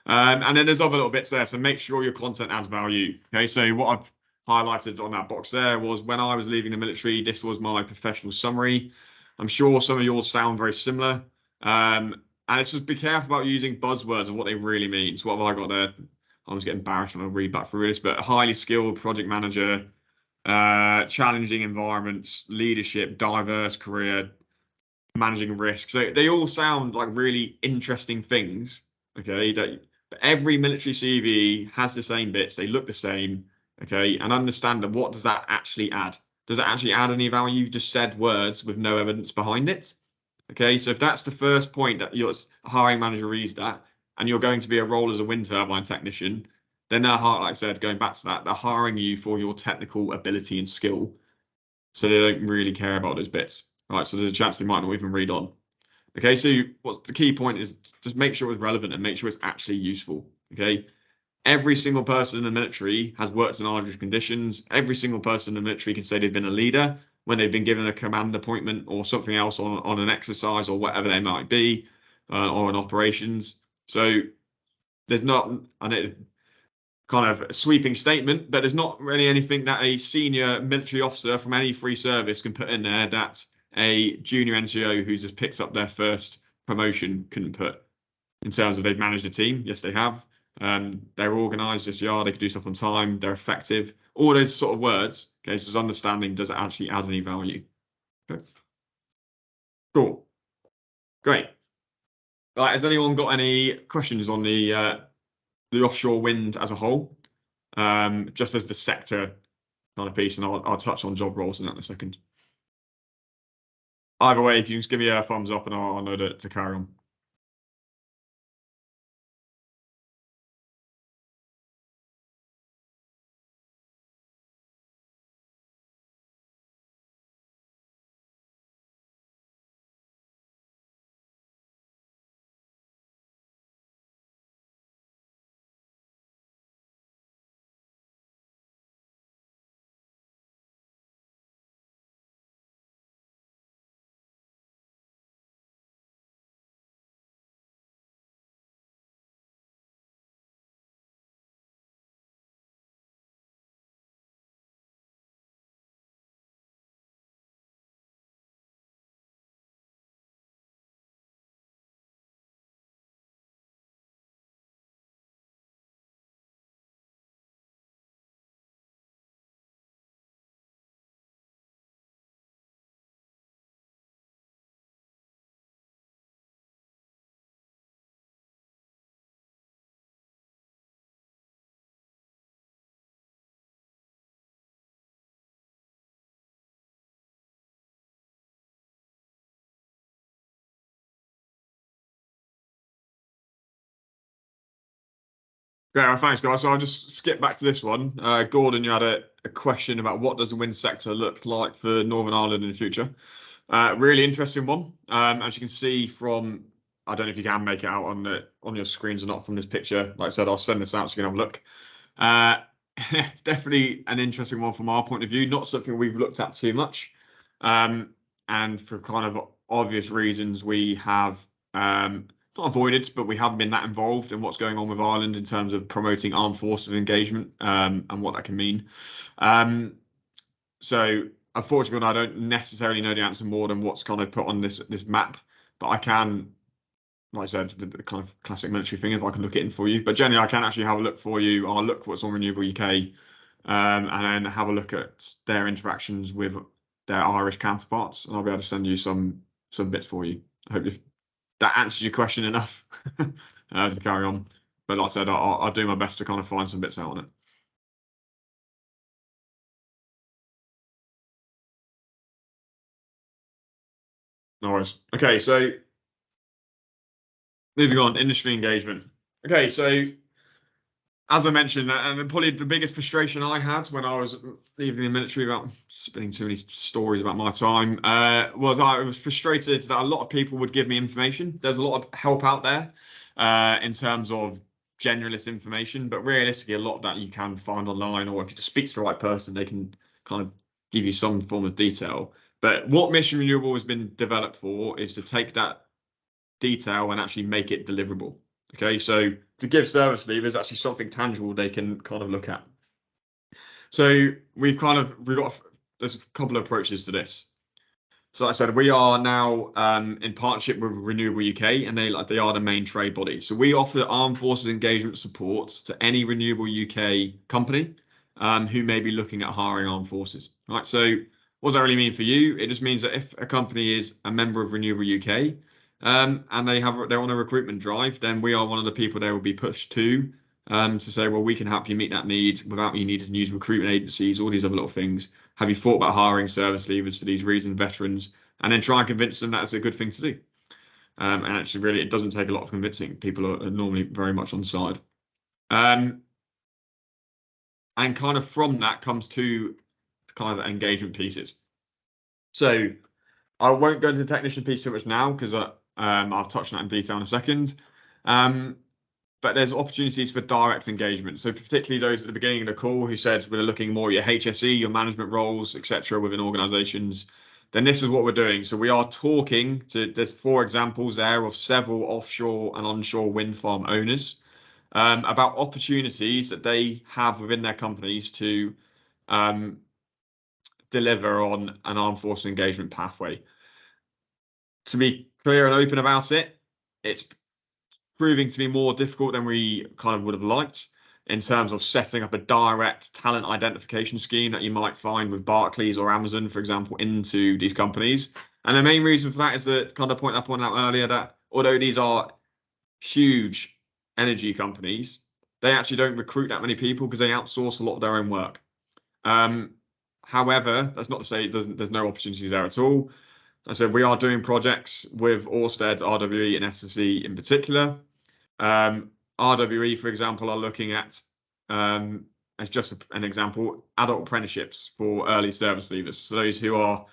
Speaker 1: And then there's other little bits there. So make sure your content adds value. Okay, so what I've highlighted on that box there was when I was leaving the military, this was my professional summary. I'm sure some of yours sound very similar. And it's just be careful about using buzzwords and what they really mean. So what have I got there? I was getting embarrassed when I read back through this, but highly skilled project manager, challenging environments, leadership, diverse career, managing risk. So they all sound like really interesting things. Okay, that but every military CV has the same bits. They look the same. Okay, and understand that what does that actually add? Does it actually add any value? You've just said words with no evidence behind it. Okay, so if that's the first point that your hiring manager reads that, and you're going to be a role as a wind turbine technician, then they're, like I said, going back to that, they're hiring you for your technical ability and skill. So they don't really care about those bits. Right, so there's a chance they might not even read on. Okay, so what's the key point is just make sure it's relevant and make sure it's actually useful. Okay, every single person in the military has worked in arduous conditions. Every single person in the military can say they've been a leader when they've been given a command appointment or something else on an exercise or whatever they might be, or in operations. So there's not, I know, kind of a sweeping statement, but there's not really anything that a senior military officer from any free service can put in there that a junior NCO who's just picked up their first promotion couldn't put in terms of they've managed a team. Yes, they have. They're organised, yes, they are. They can do stuff on time. They're effective. All those sort of words. Okay, so understanding does it actually add any value? Okay. Cool. Great. Right. Has anyone got any questions on the offshore wind as a whole? Just as the sector kind of piece, and I'll touch on job roles in that in a second. Either way, if you just give me a thumbs up and I'll know to carry on. Great, well, thanks, guys. So I'll just skip back to this one. Gordon, you had a question about what does the wind sector look like for Northern Ireland in the future? Really interesting one. As you can see from, I don't know if you can make it out on your screens or not from this picture. Like I said, I'll send this out so you can have a look. Definitely an interesting one from our point of view. Not something we've looked at too much, and for kind of obvious reasons, we have not avoided, but we haven't been that involved in what's going on with Ireland in terms of promoting armed forces engagement and what that can mean. So unfortunately, I don't necessarily know the answer more than what's kind of put on this map, but I can, like I said, the kind of classic military thing, if I can look it in for you. But generally, I can actually have a look for you. I'll look what's on Renewable UK, and then have a look at their interactions with their Irish counterparts, and I'll be able to send you some bits for you. I hope that answers your question enough to carry on. But like I said, I'll do my best to kind of find some bits out on it. No worries. Okay, so moving on, industry engagement. Okay, so as I mentioned, and probably the biggest frustration I had when I was leaving the military about spinning too many stories about my time, was I was frustrated that a lot of people would give me information. There's a lot of help out there in terms of generalist information, but realistically, a lot of that you can find online, or if you just speak to the right person, they can kind of give you some form of detail. But what Mission Renewable has been developed for is to take that detail and actually make it deliverable. Okay, so to give service leavers actually something tangible they can kind of look at. So we've got there's a couple of approaches to this. So like I said, we are now in partnership with Renewable UK, and they are the main trade body. So we offer armed forces engagement support to any Renewable UK company who may be looking at hiring armed forces. Right. So what does that really mean for you? It just means that if a company is a member of Renewable UK and they're on a recruitment drive, then we are one of the people they will be pushed to say, well, we can help you meet that need without you needing to use recruitment agencies, all these other little things. Have you thought about hiring service leavers for these reasons, veterans, and then try and convince them that's a good thing to do? And actually, really, it doesn't take a lot of convincing. People are normally very much on side. And kind of from that comes to kind of engagement pieces. So I won't go into the technician piece too much now because I'll touch on that in detail in a second. But there's opportunities for direct engagement. So particularly those at the beginning of the call who said we're looking more at your HSE, your management roles, etc., within organisations. Then this is what we're doing. So we are talking to. There's 4 examples there of several offshore and onshore wind farm owners about opportunities that they have within their companies to deliver on an armed forces engagement pathway. To be clear and open about it, it's proving to be more difficult than we kind of would have liked in terms of setting up a direct talent identification scheme that you might find with Barclays or Amazon, for example, into these companies. And the main reason for that is the kind of point I pointed out earlier that although these are huge energy companies, they actually don't recruit that many people because they outsource a lot of their own work. However, that's not to say there's no opportunities there at all. I said we are doing projects with Ørsted, RWE, and SSE in particular. RWE, for example, are looking at, as just an example, adult apprenticeships for early service leavers. So those who are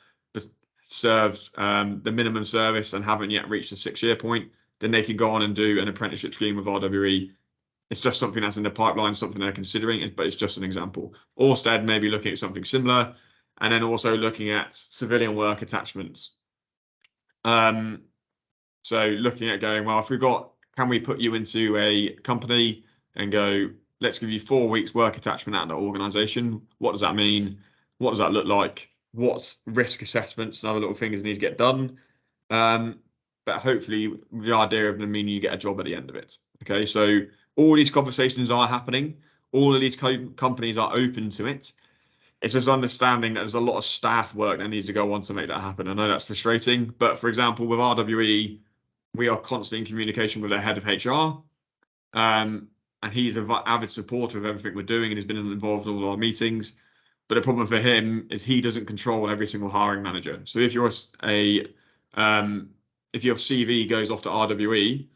Speaker 1: served the minimum service and haven't yet reached the 6-year point, then they can go on and do an apprenticeship scheme with RWE. It's just something that's in the pipeline, something they're considering, but it's just an example. Ørsted may be looking at something similar, and then also looking at civilian work attachments. So looking at going, well, can we put you into a company and go, let's give you 4 weeks work attachment at the organization? What does that mean? What does that look like? What's risk assessments and other little things need to get done? But hopefully the idea of them meaning you get a job at the end of it. Okay, so all these conversations are happening. All of these companies are open to it. It's just understanding that there's a lot of staff work that needs to go on to make that happen. I know that's frustrating, but for example, with RWE, we are constantly in communication with their head of HR. And he's an avid supporter of everything we're doing and has been involved in all our meetings. But the problem for him is he doesn't control every single hiring manager. So if your CV goes off to RWE,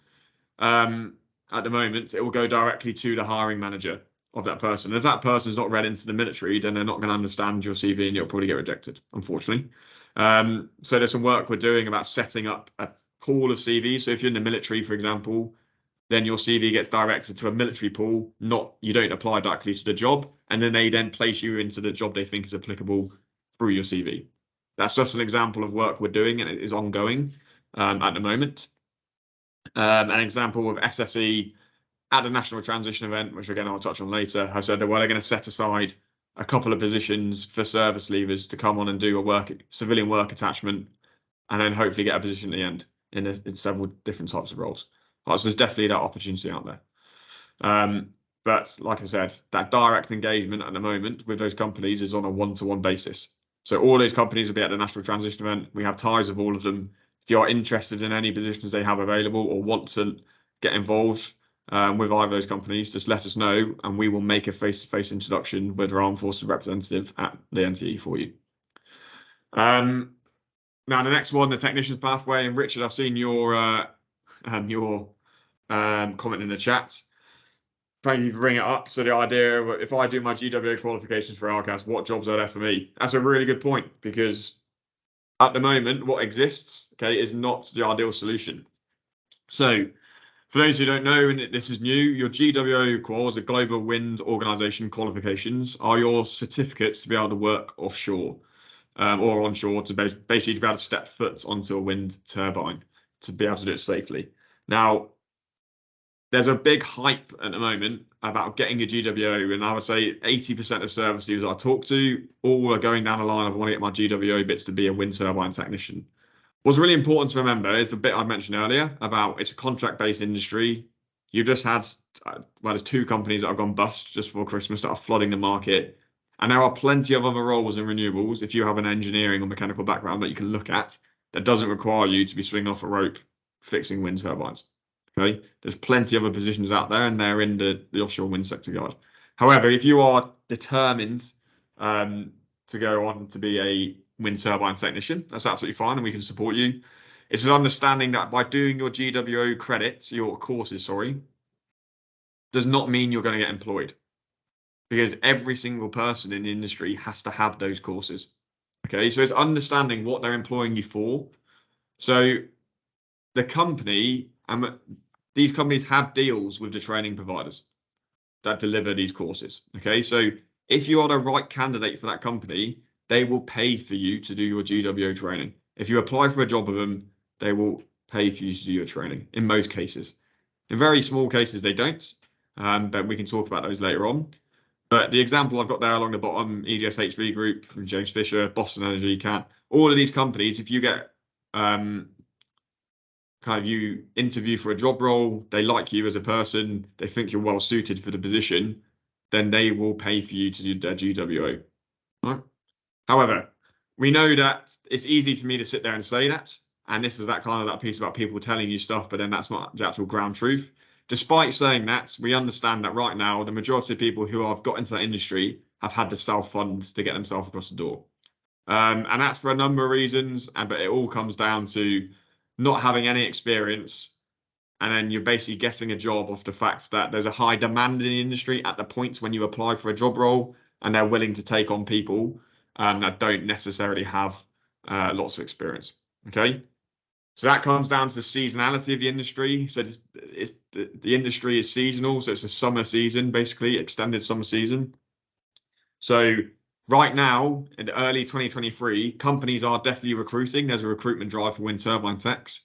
Speaker 1: at the moment, it will go directly to the hiring manager of that person. If that person is not read into the military, then they're not going to understand your CV and you'll probably get rejected, unfortunately. So there's some work we're doing about setting up a pool of CVs. So if you're in the military, for example, then your CV gets directed to a military pool, you don't apply directly to the job, and then they place you into the job they think is applicable through your CV. That's just an example of work we're doing, and it is ongoing at the moment. An example of SSE at the National Transition event, which again I'll touch on later, I said that they're going to set aside a couple of positions for service leavers to come on and do a civilian work attachment, and then hopefully get a position at the end in several different types of roles. So there's definitely that opportunity out there. But like I said, that direct engagement at the moment with those companies is on a one-to-one basis. So all those companies will be at the National Transition event. We have ties with all of them. If you're interested in any positions they have available or want to get involved, with either of those companies, just let us know and we will make a face-to-face introduction with our armed forces representative at the NTE for you. Now, the next one, the technician's pathway. And Richard, I've seen your comment in the chat. Thank you for bringing it up. So the idea of if I do my GWO qualifications for RCAS, what jobs are there for me? That's a really good point, because at the moment, what exists, okay, is not the ideal solution. So for those who don't know, and this is new, your GWO quals, the Global Wind Organization qualifications, are your certificates to be able to work offshore or onshore, to basically be able to step foot onto a wind turbine, to be able to do it safely. Now, there's a big hype at the moment about getting your GWO, and I would say 80% of service users I talk to all are going down the line of wanting to get my GWO bits to be a wind turbine technician. What's really important to remember is the bit I mentioned earlier about it's a contract-based industry. You've just had, well, there's 2 companies that have gone bust just before Christmas that are flooding the market. And there are plenty of other roles in renewables, if you have an engineering or mechanical background, that you can look at that doesn't require you to be swinging off a rope fixing wind turbines. Okay, there's plenty of other positions out there, and they're in the offshore wind sector guide. However, if you are determined to go on to be a wind turbine technician, that's absolutely fine, and we can support you. It's an understanding that by doing your GWO credits, your courses, sorry, does not mean you're going to get employed, because every single person in the industry has to have those courses. Okay, so it's understanding what they're employing you for. So the company, these companies have deals with the training providers that deliver these courses. Okay, so if you are the right candidate for that company, they will pay for you to do your GWO training. If you apply for a job with them, they will pay for you to do your training in most cases. In very small cases, they don't, but we can talk about those later on. But the example I've got there along the bottom, EDS HV Group from James Fisher, Boston Energy, CAT, all of these companies, if you get you interview for a job role, they like you as a person, they think you're well suited for the position, then they will pay for you to do their GWO. Right? However, we know that it's easy for me to sit there and say that, and this is that piece about people telling you stuff, but then that's not the actual ground truth. Despite saying that, we understand that right now, the majority of people who have got into that industry have had to self-fund to get themselves across the door. And that's for a number of reasons, but it all comes down to not having any experience, and then you're basically getting a job off the fact that there's a high demand in the industry at the points when you apply for a job role, and they're willing to take on people that don't necessarily have lots of experience. Okay, so that comes down to the seasonality of the industry. So the industry is seasonal, so it's a summer season, basically extended summer season. So right now, in early 2023, companies are definitely recruiting. There's a recruitment drive for wind turbine techs,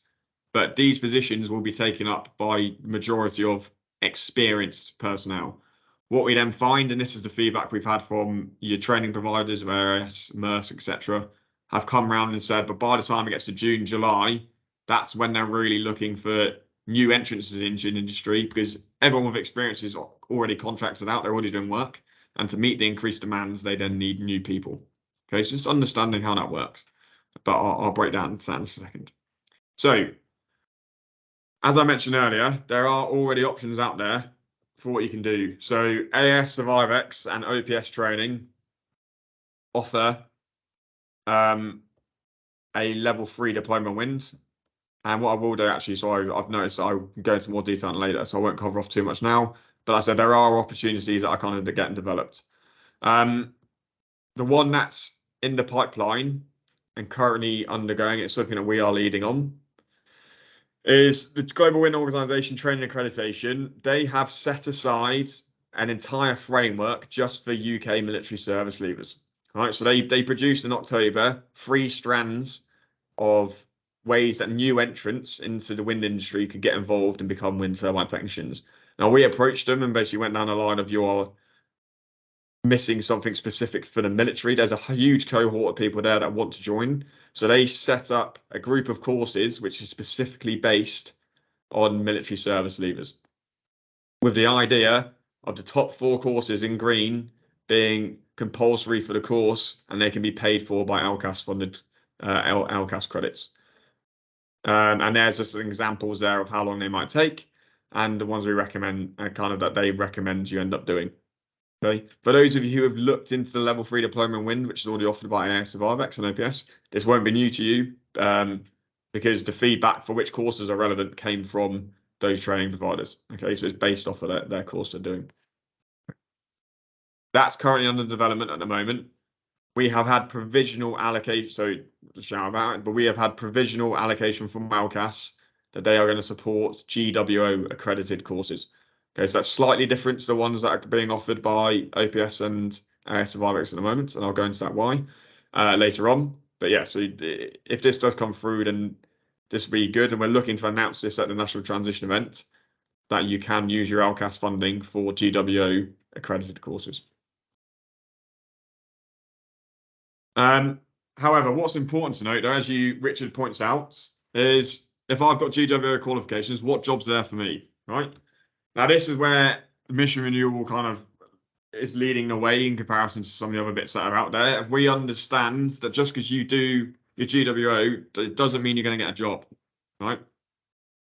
Speaker 1: but these positions will be taken up by majority of experienced personnel. What we then find, and this is the feedback we've had from your training providers, ARS, MERS, etc., have come around and said, but by the time it gets to June, July, that's when they're really looking for new entrants into the industry, because everyone with experience is already contracted out, they're already doing work. And to meet the increased demands, they then need new people. Okay, so just understanding how that works. But I'll break down that in a second. So, as I mentioned earlier, there are already options out there for what you can do. So AS SurviveX and OPS training offer a level 3 diploma wind. And what I will do actually, so I've noticed I'll go into more detail later, so I won't cover off too much now. But I said there are opportunities that are kind of getting developed. The one that's in the pipeline and currently undergoing, it's something that we are leading on, is the Global Wind Organization Training Accreditation. They have set aside an entire framework just for UK military service leavers. Right, so they produced in October 3 strands of ways that new entrants into the wind industry could get involved and become wind turbine technicians. Now, we approached them and basically went down the line of, you are missing something specific for the military. There's a huge cohort of people there that want to join. So they set up a group of courses which is specifically based on military service leavers, with the idea of the top 4 courses in green being compulsory for the course, and they can be paid for by LCAS funded LCAS credits. And there's just some examples there of how long they might take. and the ones we recommend and kind of that they recommend you end up doing. Okay. For those of you who have looked into the level 3 diploma in wind, which is already offered by AS Survivex and OPS, this won't be new to you because the feedback for which courses are relevant came from those training providers. Okay, so it's based off of their course they're doing. That's currently under development at the moment. We have had provisional allocation, so shout about it, but we have had provisional allocation from Malcas that they are going to support GWO accredited courses. Okay, so that's slightly different to the ones that are being offered by OPS and Survivex at the moment, and I'll go into that why later on. But yeah, so if this does come through, then this will be good, and we're looking to announce this at the National Transition event that you can use your ALCAS funding for GWO accredited courses. However, what's important to note, though, as Richard points out, is if I've got GWO qualifications, what job's there for me, right? Now, this is where Mission Renewable kind of is leading the way in comparison to some of the other bits that are out there. If we understand that just because you do your GWO, it doesn't mean you're going to get a job, right?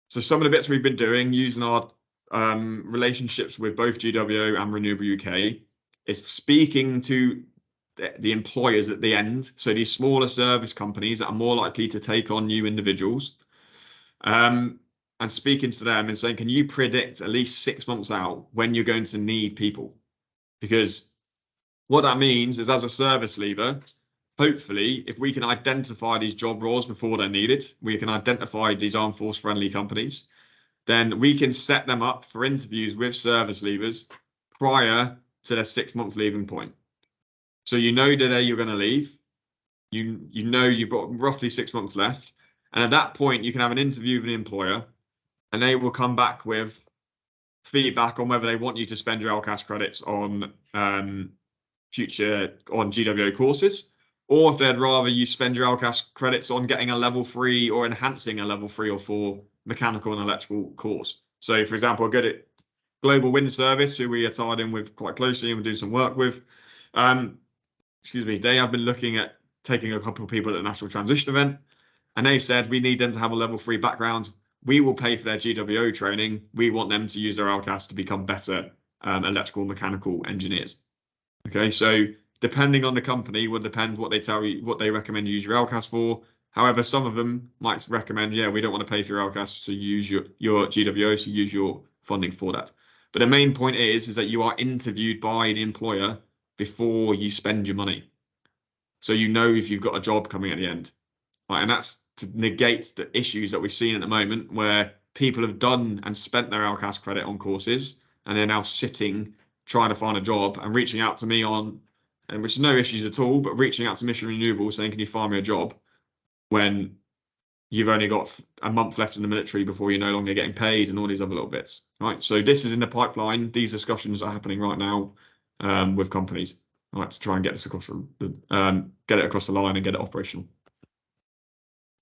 Speaker 1: So some of the bits we've been doing using our relationships with both GWO and Renewable UK is speaking to the employers at the end. So these smaller service companies that are more likely to take on new individuals, and speaking to them and saying, can you predict at least 6 months out when you're going to need people? Because what that means is, as a service leaver, hopefully, if we can identify these job roles before they're needed, we can identify these armed force friendly companies, then we can set them up for interviews with service leavers prior to their 6-month leaving point. So you know the day you're going to leave, you know you've got roughly 6 months left, and at that point you can have an interview with the employer, and they will come back with feedback on whether they want you to spend your LCAS credits on GWO courses, or if they'd rather you spend your LCAS credits on getting a level 3 or enhancing a level 3 or 4 mechanical and electrical course. So, for example, a good Global Wind Service, who we are tied in with quite closely and we do some work with, they have been looking at taking a couple of people at the National Transition event, and they said we need them to have a level 3 background. We will pay for their GWO training. We want them to use their LCAS to become better electrical and mechanical engineers. Okay, so depending on the company will depend what they tell you, what they recommend you use your LCAS for. However, some of them might recommend, yeah, we don't want to pay for your LCAS to use your GWO, so use your funding for that. But the main point is that you are interviewed by the employer before you spend your money. So you know if you've got a job coming at the end. Right, and that's to negate the issues that we've seen at the moment where people have done and spent their LCAS credit on courses and they're now sitting trying to find a job and reaching out to me on, and which is no issues at all, but reaching out to Mission Renewable saying, can you find me a job when you've only got a month left in the military before you're no longer getting paid and all these other little bits, right? So this is in the pipeline. These discussions are happening right now with companies, right, to try and get this across get it across the line and get it operational.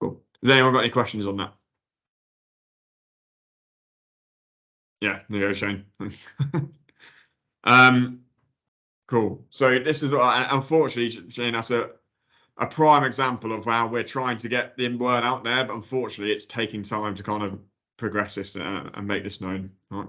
Speaker 1: Cool. Has anyone got any questions on that? Yeah, there you go, Shane. Cool. So this is what, unfortunately, Shane, that's a prime example of how we're trying to get the word out there, but unfortunately, it's taking time to kind of progress this and make this known. All right.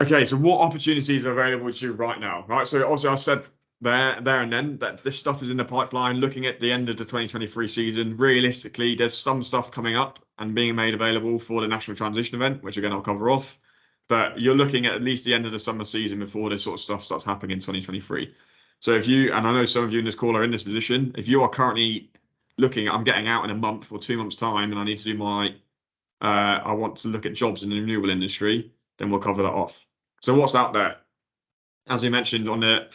Speaker 1: Okay, so what opportunities are available to you right now? Right. So obviously, I said there and then that this stuff is in the pipeline. Looking at the end of the 2023 season, realistically, there's some stuff coming up and being made available for the National Transition event, which again I'll cover off. But you're looking at least the end of the summer season before this sort of stuff starts happening in 2023. So if you, and I know some of you in this call are in this position, if you are currently looking, I'm getting out in a month or 2 months' time, and I need to do my, I want to look at jobs in the renewable industry, then we'll cover that off. So what's out there? As we mentioned on the,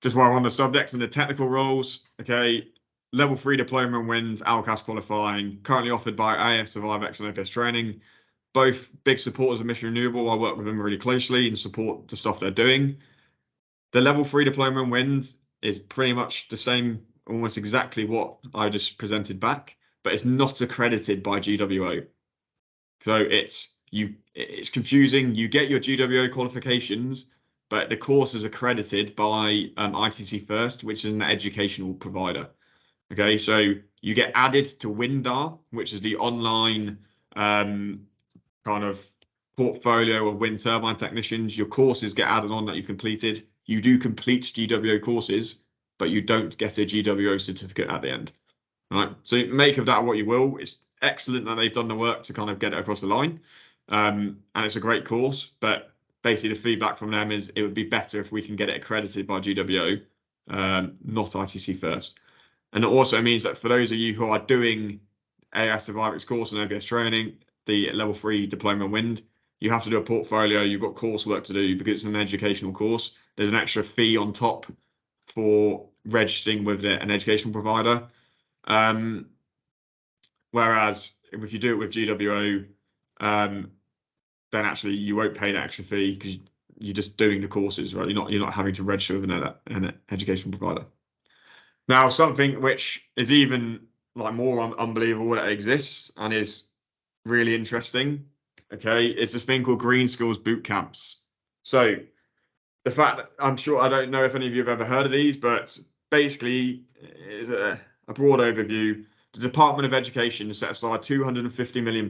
Speaker 1: just while we're on the subject and the technical roles, okay, level 3 diploma in wind, ALCAS qualifying, currently offered by AS Survivex and OPS training. Both big supporters of Mission Renewable. I work with them really closely and support the stuff they're doing. The level 3 diploma in wind is pretty much the same, almost exactly what I just presented back, but it's not accredited by GWO. So it's confusing. You get your GWO qualifications, but the course is accredited by ITC First, which is an educational provider. Okay, so you get added to WINDAR, which is the online kind of portfolio of wind turbine technicians. Your courses get added on that you've completed. You do complete GWO courses, but you don't get a GWO certificate at the end. Right. So make of that what you will. It's excellent that they've done the work to kind of get it across the line. And it's a great course, but basically the feedback from them is it would be better if we can get it accredited by GWO, not ITC first. And it also means that for those of you who are doing AS Survivors course and OBS training, the level 3 diploma in wind, you have to do a portfolio. You've got coursework to do because it's an educational course. There's an extra fee on top for registering with an educational provider. Whereas if you do it with GWO, then actually you won't pay that extra fee because you're just doing the courses, right? You're not having to register with an education provider. Now, something which is even like more unbelievable that it exists and is really interesting, okay, is this thing called Green Skills boot camps. So the fact that I don't know if any of you have ever heard of these, but basically is a broad overview. The Department of Education set aside £250 million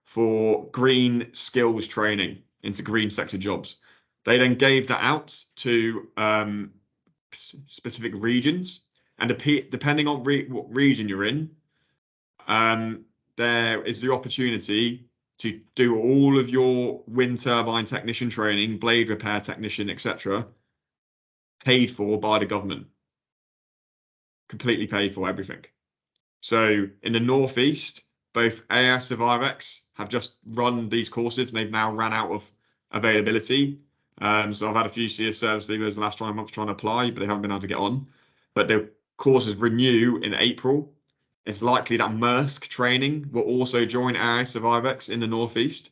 Speaker 1: for green skills training into green sector jobs. They then gave that out to specific regions, and depending on what region you're in, there is the opportunity to do all of your wind turbine technician training, blade repair technician, etc., paid for by the government. Completely paid for everything. So in the Northeast, both AS Survivex have just run these courses and they've now ran out of availability. So I've had a few CF service leavers the last 5 months trying to apply, but they haven't been able to get on. But the courses renew in April. It's likely that Maersk training will also join AS Survivex in the Northeast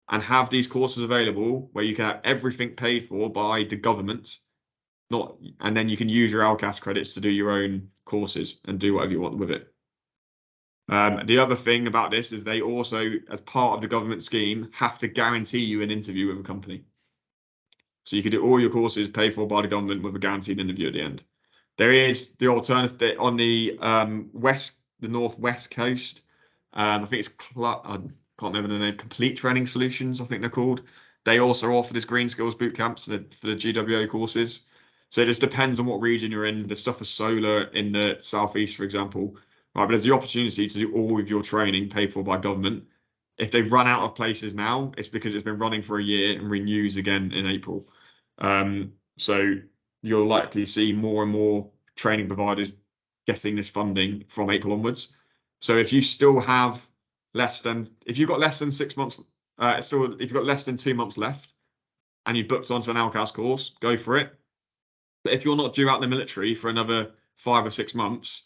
Speaker 1: and have these courses available where you can have everything paid for by the government, and then you can use your LCAS credits to do your own courses and do whatever you want with it. The other thing about this is they also, as part of the government scheme, have to guarantee you an interview with a company. So you can do all your courses paid for by the government with a guaranteed interview at the end. There is the alternative on the northwest coast. I think it's I can't remember the name. Complete Training Solutions, I think they're called. They also offer this green skills boot camps for the GWO courses. So it just depends on what region you're in. There's stuff for solar in the southeast, for example. Right, but there's the opportunity to do all of your training paid for by government. If they've run out of places now, it's because it's been running for a year and renews again in April. So you'll likely see more and more training providers getting this funding from April onwards. So if you still have if you've got less than 6 months, if you've got less than 2 months left and you've booked onto an LCAS course, go for it. But if you're not due out in the military for another 5 or 6 months,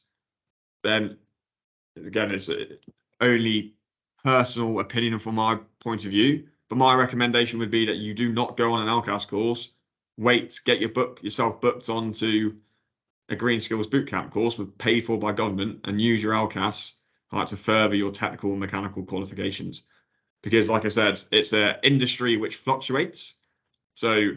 Speaker 1: then again, it's only personal opinion from my point of view. But my recommendation would be that you do not go on an LCAS course. Wait, get yourself booked onto a green skills bootcamp course paid for by government and use your LCAS to further your technical and mechanical qualifications. Because like I said, it's an industry which fluctuates. So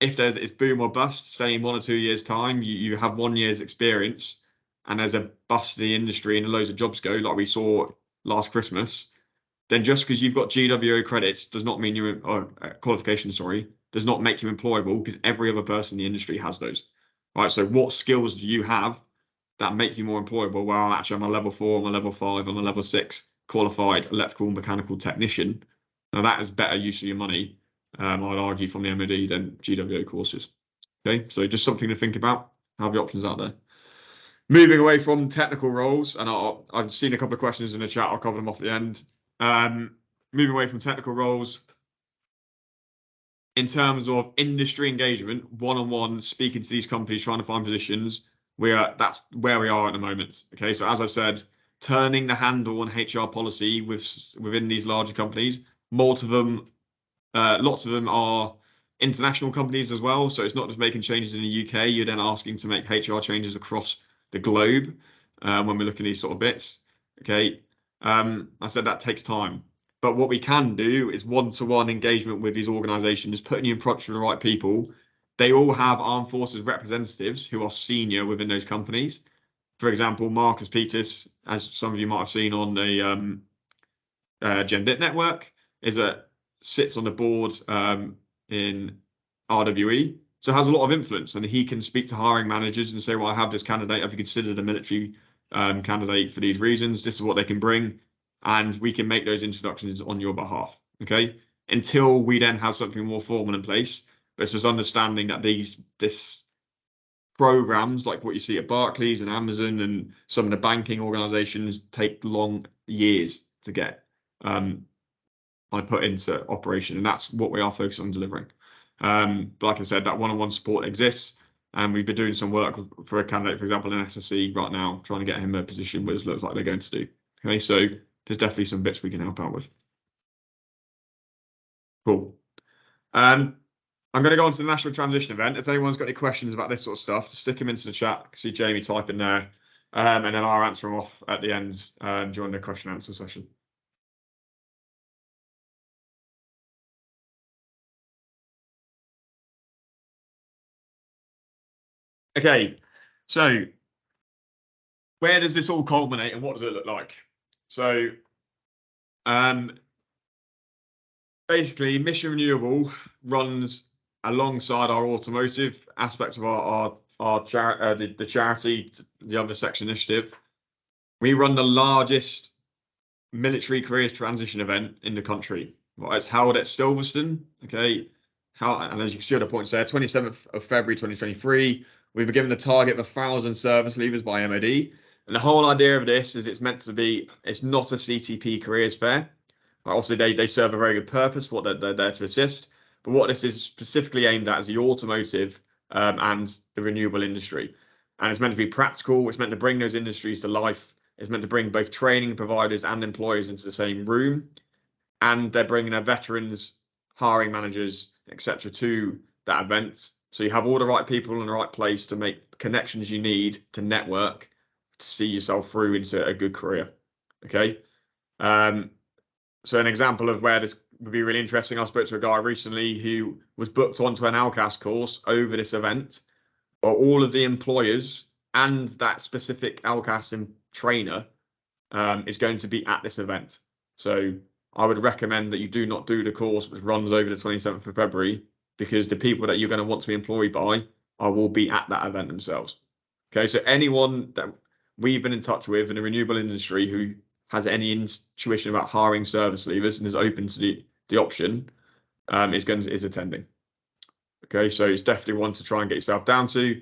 Speaker 1: if it's boom or bust, say in 1 or 2 years' time, you have 1 year's experience and there's a bust in the industry and loads of jobs go, like we saw last Christmas, then just because you've got GWO credits does not mean you're qualification, does not make you employable, because every other person in the industry has those. Right. So what skills do you have that make you more employable? Well, actually, I'm a level 4, I'm a level 5, I'm a level 6 qualified electrical and mechanical technician. Now that is better use of your money, I'd argue, from the MOD than GWO courses. Okay, so just something to think about. Have the options out there. Moving away from technical roles, and I've seen a couple of questions in the chat. I'll cover them off at the end. Moving away from technical roles, in terms of industry engagement, one-on-one, speaking to these companies, trying to find positions, that's where we are at the moment. Okay, so as I said, turning the handle on HR policy within these larger companies. Lots of them are international companies as well. So it's not just making changes in the UK. You're then asking to make HR changes across the globe when we're looking at these sort of bits. Okay, I said that takes time. But what we can do is one-to-one engagement with these organisations, putting you in front of the right people. They all have armed forces representatives who are senior within those companies. For example, Marcus Peters, as some of you might have seen on the Gendit Network, sits on the board in RWE, so has a lot of influence, and he can speak to hiring managers and say, well, I have this candidate. Have you considered a military candidate for these reasons? This is what they can bring, and we can make those introductions on your behalf. Okay, until we then have something more formal in place. But it's just understanding that this programs like what you see at Barclays and Amazon and some of the banking organizations take long years to get put into operation, and that's what we are focused on delivering. But like I said, that one-on-one support exists, and we've been doing some work for a candidate, for example, in SSE right now, trying to get him a position which looks like they're going to do. Okay, so there's definitely some bits we can help out with. Cool. I'm going to go on to the National Transition event. If anyone's got any questions about this sort of stuff, just stick them into the chat. I can see Jamie typing there, and then I'll answer them off at the end during the question and answer session. Okay, so where does this all culminate and what does it look like? So basically, Mission Renewable runs alongside our automotive aspect of the charity, the other section initiative. We run the largest military careers transition event in the country. Well, it's held at Silverstone. Okay, and as you can see on the points there, 27th of February 2023. We've been given a target of 1,000 service leavers by MOD. And the whole idea of this is it's meant to be, it's not a CTP careers fair. Obviously, they serve a very good purpose, what they're there to assist. But what this is specifically aimed at is the automotive and the renewable industry. And it's meant to be practical. It's meant to bring those industries to life. It's meant to bring both training providers and employers into the same room. And they're bringing their veterans, hiring managers, etc. to that event. So you have all the right people in the right place to make the connections you need to network to see yourself through into a good career. Okay. So an example of where this would be really interesting, I spoke to a guy recently who was booked onto an ALCAS course over this event, or all of the employers and that specific ALCAS trainer is going to be at this event. So I would recommend that you do not do the course which runs over the 27th of February, because the people that you're going to want to be employed by will be at that event themselves. Okay, so anyone that we've been in touch with in the renewable industry who has any intuition about hiring service leavers and is open to the option is attending. Okay, so it's definitely one to try and get yourself down to.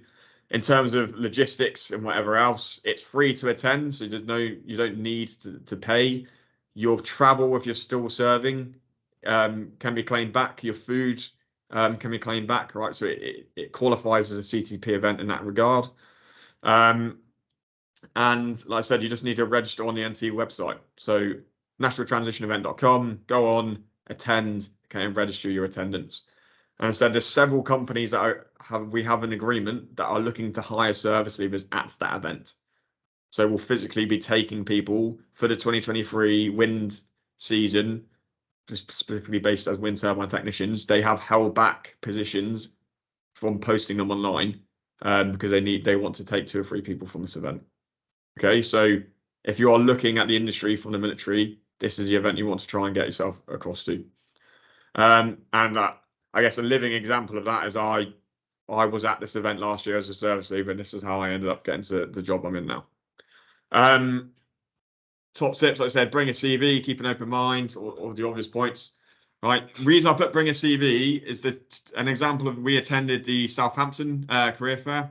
Speaker 1: In terms of logistics and whatever else, it's free to attend, so you don't need to pay. Your travel, if you're still serving, can be claimed back. Your food can be claimed back, right? So it qualifies as a CTP event in that regard. And like I said, you just need to register on the NT website. So nationaltransitionevent.com, go on, attend, okay, and register your attendance. And I said there's several companies that we have an agreement that are looking to hire service leavers at that event. So we'll physically be taking people for the 2023 wind season, specifically based as wind turbine technicians. They have held back positions from posting them online because they want to take 2 or 3 people from this event. Okay, so if you are looking at the industry from the military, this is the event you want to try and get yourself across to. And I guess a living example of that is I was at this event last year as a service leaver, and this is how I ended up getting to the job I'm in now. Top tips, like I said, bring a CV, keep an open mind, or the obvious points. Right. The reason I put bring a CV is that an example of we attended the Southampton career fair.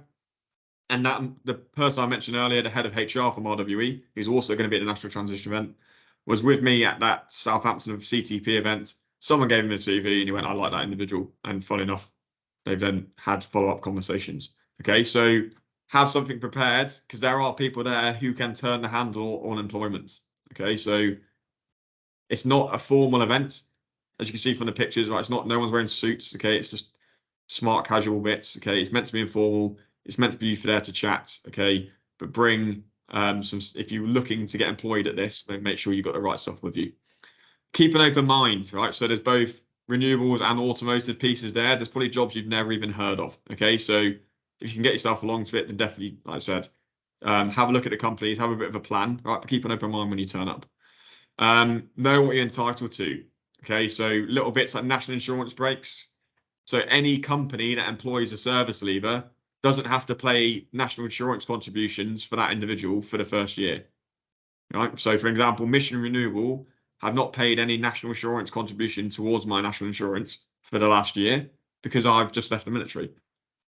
Speaker 1: And that the person I mentioned earlier, the head of HR from RWE, who's also going to be at the National Transition event, was with me at that Southampton CTP event. Someone gave him a CV and he went, I like that individual. And funny enough, they've then had follow-up conversations. Okay, so have something prepared, because there are people there who can turn the handle on employment. Okay, so it's not a formal event. As you can see from the pictures, right? It's not, no one's wearing suits. Okay, it's just smart casual bits. Okay, it's meant to be informal. It's meant to be for there to chat, okay? But bring some, if you're looking to get employed at this, then make sure you've got the right stuff with you. Keep an open mind, right? So there's both renewables and automotive pieces there. There's probably jobs you've never even heard of, okay? So if you can get yourself along to it, then definitely, like I said, have a look at the companies, have a bit of a plan, right? But keep an open mind when you turn up. Know what you're entitled to. Okay, so little bits like national insurance breaks. So any company that employs a service leaver doesn't have to pay national insurance contributions for that individual for the first year. Right. So for example, Mission Renewable have not paid any national insurance contribution towards my national insurance for the last year because I've just left the military.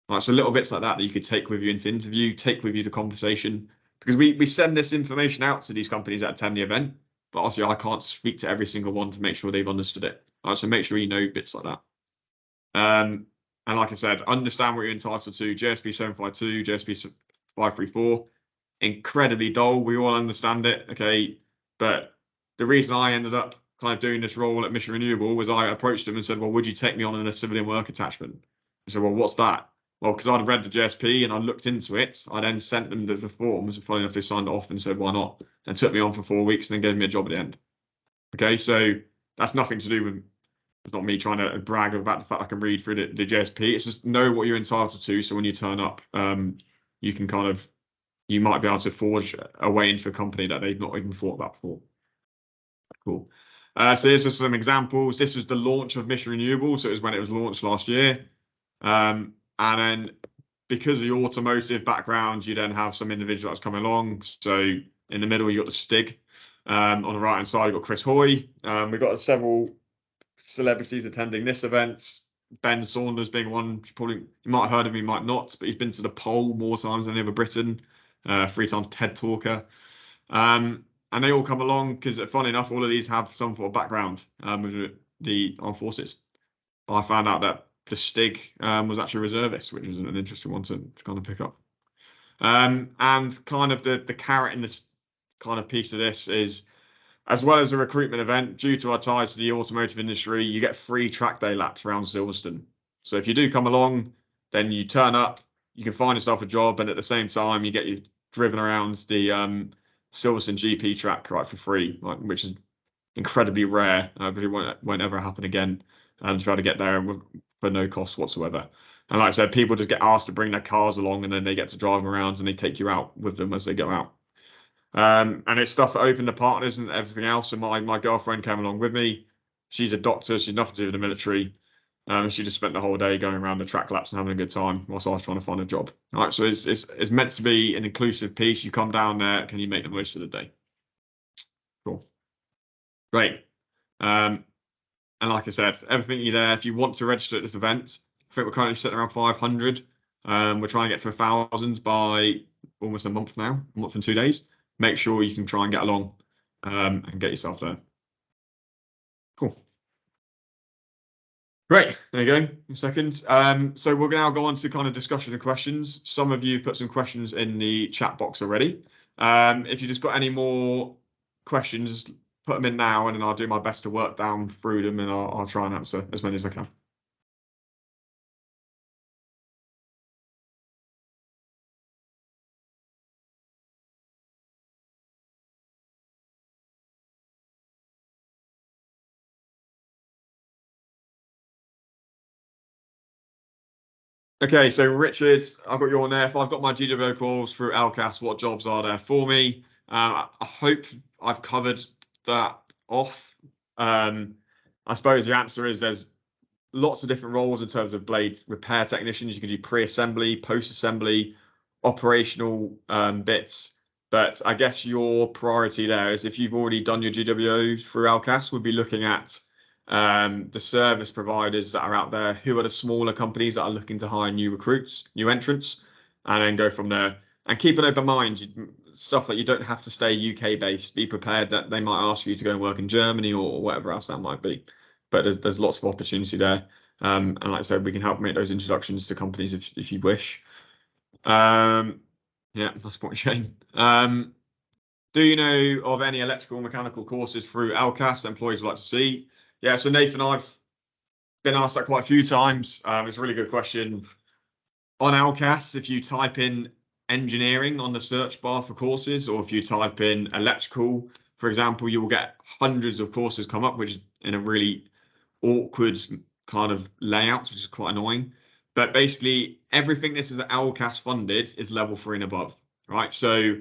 Speaker 1: Right, so little bits like that you could take with you into interview, take with you to conversation, because we send this information out to these companies that attend the event, but obviously I can't speak to every single one to make sure they've understood it. Right, so make sure you know bits like that. And like I said, understand what you're entitled to. JSP 752, JSP 534, incredibly dull. We all understand it, okay? But the reason I ended up kind of doing this role at Mission Renewable was I approached them and said, well, would you take me on in a civilian work attachment? I said, well, what's that? Well, because I'd read the JSP and I looked into it, I then sent them the forms. And funny enough, they signed it off and said, why not? And took me on for 4 weeks and then gave me a job at the end. Okay, so that's nothing to do with, it's not me trying to brag about the fact I can read through the JSP. It's just know what you're entitled to. So when you turn up, you can kind of, you might be able to forge a way into a company that they've not even thought about before. Cool. So here's just some examples. This was the launch of Mission Renewable. So it was when it was launched last year. And then because of the automotive background, you then have some individuals that's coming along. So in the middle, you got the Stig. On the right hand side, you've got Chris Hoy. We've got several celebrities attending this event. Ben Saunders being one. You might have heard of him, you might not, but he's been to the pole more times than ever Britain. 3 times TED talker. And they all come along because, funny enough, all of these have some sort of background with the armed forces. But I found out that the Stig was actually a reservist, which was an interesting one to kind of pick up. And kind of the carrot in this kind of piece of this is, as well as a recruitment event, due to our ties to the automotive industry, you get free track day laps around Silverstone. So if you do come along, then you turn up, you can find yourself a job, and at the same time, you get you driven around the Silverstone GP track right for free, which is incredibly rare, but it won't ever happen again. To be able to get there for no cost whatsoever. And like I said, people just get asked to bring their cars along, and then they get to drive them around, and they take you out with them as they go out. And it's stuff that open to partners and everything else. And my girlfriend came along with me. She's a doctor. She's nothing to do with the military. She just spent the whole day going around the track laps and having a good time whilst I was trying to find a job. All right, so it's meant to be an inclusive piece. You come down there, can you make the most of the day? Cool. Great. And like I said, everything you're there. If you want to register at this event, I think we're currently sitting around 500. We're trying to get to 1,000 by almost a month now, a month and 2 days. Make sure you can try and get along and get yourself there. Cool. Great. There you go. A second. So we're now go on to kind of discussion and questions. Some of you put some questions in the chat box already. If you just got any more questions, put them in now, and then I'll do my best to work down through them, and I'll try and answer as many as I can. Okay, so Richard, I've got you on there. If I've got my GWO calls through LCAS, what jobs are there for me? I hope I've covered that off. I suppose the answer is there's lots of different roles in terms of blade repair technicians. You can do pre-assembly, post-assembly, operational bits. But I guess your priority there is if you've already done your GWOs through LCAS, we'll be looking at the service providers that are out there, who are the smaller companies that are looking to hire new recruits, new entrants, and then go from there. And keep an open mind, stuff like you don't have to stay UK based. Be prepared that they might ask you to go and work in Germany or whatever else that might be. But there's lots of opportunity there. And like I said, we can help make those introductions to companies if you wish. Yeah, that's point Shane. Do you know of any electrical and mechanical courses through LCAS that employees would like to see? Yeah, so Nathan, I've been asked that quite a few times. It's a really good question. On LCAS, if you type in engineering on the search bar for courses, or if you type in electrical, for example, you will get hundreds of courses come up, which is in a really awkward kind of layout, which is quite annoying. But basically, everything this is LCAS funded is level 3 and above, right? So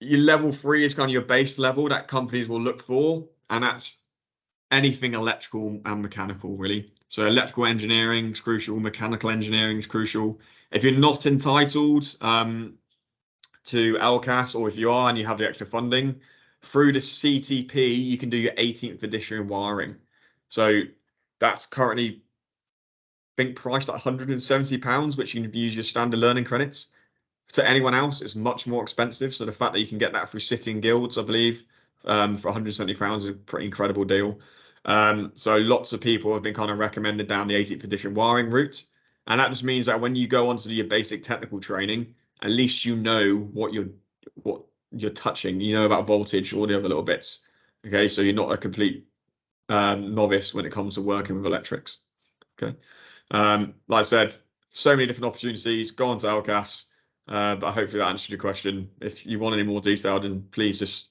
Speaker 1: your level 3 is kind of your base level that companies will look for, and that's anything electrical and mechanical, really. So electrical engineering is crucial, mechanical engineering is crucial. If you're not entitled to LCAS, or if you are and you have the extra funding, through the CTP, you can do your 18th edition in wiring. So that's currently, I think, priced at £170, which you can use your standard learning credits. To anyone else, it's much more expensive. So the fact that you can get that through Sitting Guilds, I believe, for £170 is a pretty incredible deal. So lots of people have been kind of recommended down the 18th edition wiring route. And that just means that when you go on to do your basic technical training, at least you know what you're touching. You know about voltage, all the other little bits. Okay, so you're not a complete novice when it comes to working with electrics. Okay, like I said, so many different opportunities. Go on to LCAS. But hopefully that answered your question. If you want any more detail, then please just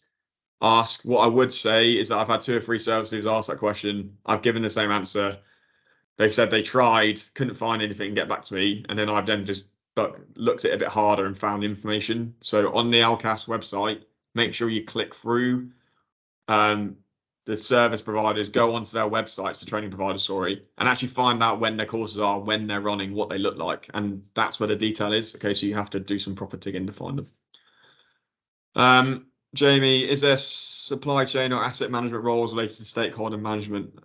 Speaker 1: ask. What I would say is that I've had 2 or 3 services ask that question. I've given the same answer. They've said they tried, couldn't find anything, get back to me. And then I've then just looked at it a bit harder and found information. So on the LCAS website, make sure you click through the service providers, go onto their websites, the training providers, sorry, and actually find out when their courses are, when they're running, what they look like. And that's where the detail is. Okay, so you have to do some proper digging to find them. Jamie, is there supply chain or asset management roles related to stakeholder management?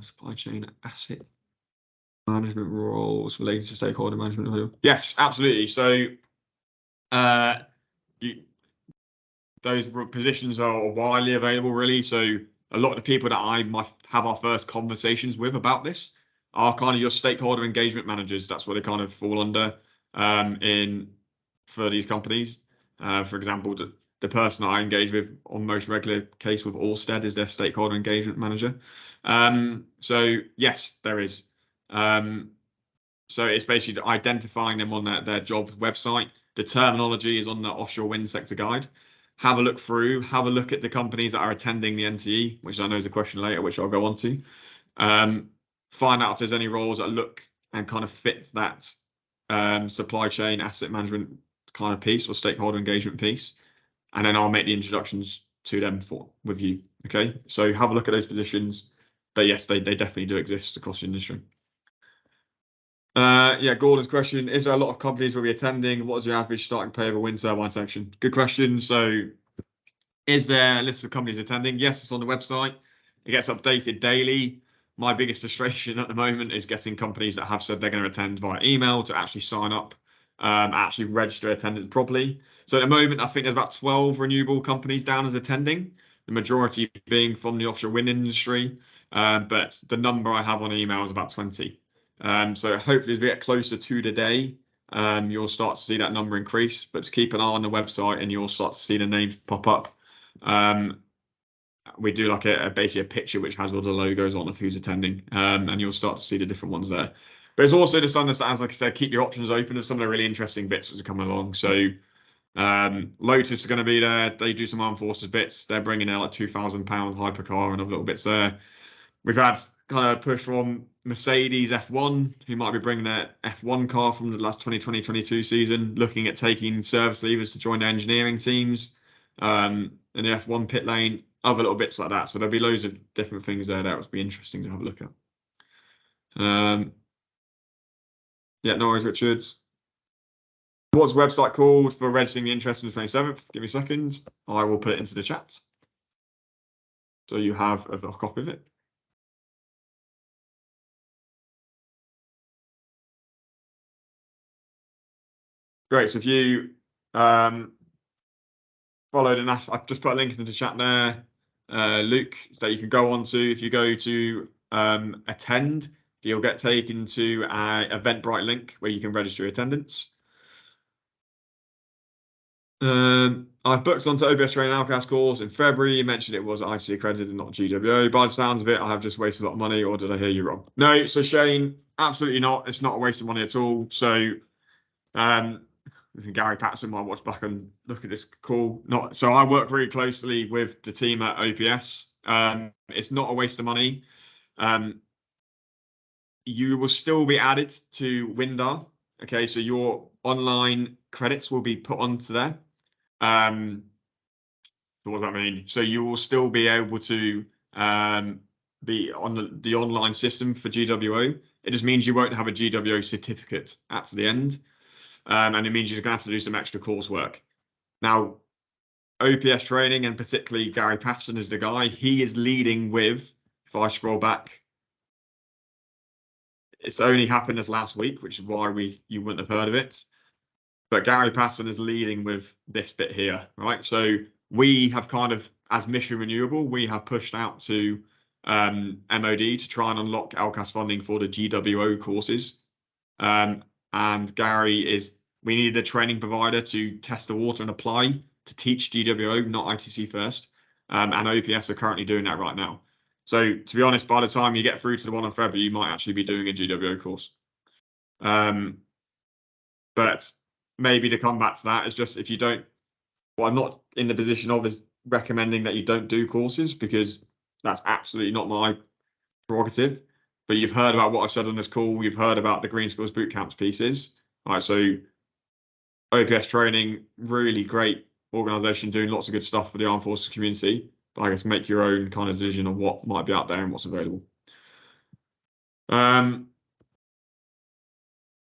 Speaker 1: Supply chain asset management roles related to stakeholder management? Yes, absolutely. So those positions are widely available, really. So a lot of the people that I might have our first conversations with about this are kind of your stakeholder engagement managers. That's what they kind of fall under for these companies. For example, the person I engage with on most regular case with Allsted is their stakeholder engagement manager. So yes, there is. So it's basically identifying them on their job website. The terminology is on the offshore wind sector guide. Have a look through, have a look at the companies that are attending the NTE, which I know is a question later, which I'll go on to. Find out if there's any roles that look and kind of fit that supply chain asset management kind of piece or stakeholder engagement piece. And then I'll make the introductions to them with you. Okay, so have a look at those positions. But yes, they definitely do exist across the industry. Yeah, Gordon's question, is there a lot of companies will be attending? What is your average starting pay of a wind turbine section? Good question. So is there a list of companies attending? Yes, it's on the website. It gets updated daily. My biggest frustration at the moment is getting companies that have said they're going to attend via email to actually sign up, actually register attendance properly. So at the moment, I think there's about 12 renewable companies down as attending, the majority being from the offshore wind industry. But the number I have on email is about 20. So hopefully as we get closer to the day, you'll start to see that number increase, but just keep an eye on the website and you'll start to see the names pop up. We do like basically a picture which has all the logos on of who's attending, and you'll start to see the different ones there. But it's also just understand, like I said, keep your options open. There's some of the really interesting bits which are coming along. So Lotus is going to be there. They do some armed forces bits. They're bringing in like £2,000 hypercar and other little bits there. We've had kind of push from Mercedes F1, who might be bringing their F1 car from the last 2020-22 season, looking at taking service leavers to join their engineering teams in the F1 pit lane, other little bits like that. So there'll be loads of different things there that would be interesting to have a look at. Yeah, no worries, Richards. What's the website called for registering the interest on the 27th? Give me a second. I will put it into the chat. So you have a copy of it. Great. So if you follow the I've just put a link into the chat there, Luke, that you can go on to. If you go to attend, you'll get taken to an Eventbrite link where you can register your attendance. I've booked onto OBS Training Outcast course in February. You mentioned it was IC accredited and not GWO. By the sounds of it, I have just wasted a lot of money, or did I hear you wrong? No, so Shane, absolutely not. It's not a waste of money at all. So I think Gary Patterson might watch back and look at this call. So I work very closely with the team at OPS. It's not a waste of money. You will still be added to Windar. Okay, so your online credits will be put onto there. So what does that mean? So you will still be able to be on the online system for GWO. It just means you won't have a GWO certificate at the end. And it means you're going to have to do some extra coursework. Now, OPS training, and particularly Gary Patterson is the guy. He is leading with, if I scroll back, it's only happened this last week, which is why you wouldn't have heard of it. But Gary Patterson is leading with this bit here, right? So we have kind of, as Mission Renewable, we have pushed out to MOD to try and unlock LCAS funding for the GWO courses. And we needed a training provider to test the water and apply to teach GWO, not ITC first. And OPS are currently doing that right now. So to be honest, by the time you get through to the one in February, you might actually be doing a GWO course. But maybe to come back to that is just if you don't, what I'm not in the position of is recommending that you don't do courses, because that's absolutely not my prerogative. But you've heard about what I said on this call. You've heard about the Green Schools boot camps pieces. All right, so OPS training, really great organization doing lots of good stuff for the armed forces community. But I guess make your own kind of vision of what might be out there and what's available.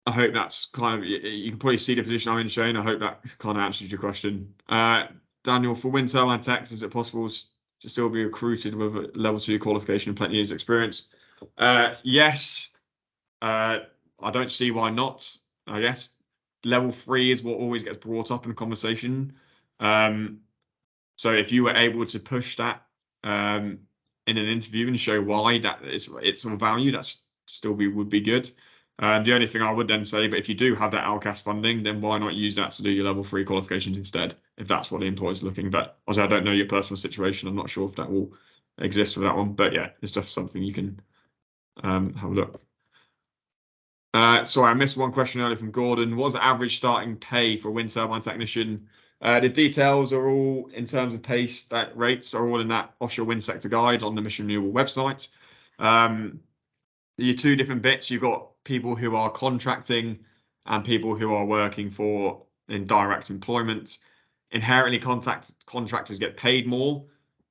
Speaker 1: I hope that's kind of, you can probably see the position I'm in, Shane. I hope that kind of answers your question. Daniel, for wind turbine techs, is it possible to still be recruited with a level 2 qualification and plenty of years experience? Yes. I don't see why not. I guess level 3 is what always gets brought up in conversation. So if you were able to push that in an interview and show why that it's of value, that's still would be good. The only thing I would then say, but if you do have that LCAS funding, then why not use that to do your level 3 qualifications instead, if that's what the employer's looking. But also, I don't know your personal situation. I'm not sure if that will exist for that one. But yeah, it's just something you can have a look. Sorry, I missed one question earlier from Gordon. What's the average starting pay for a wind turbine technician? The details are all, in terms of pay rates, are all in that offshore wind sector guide on the Mission Renewable website. Your two different bits, you've got people who are contracting and people who are working in direct employment. Inherently, contractors get paid more,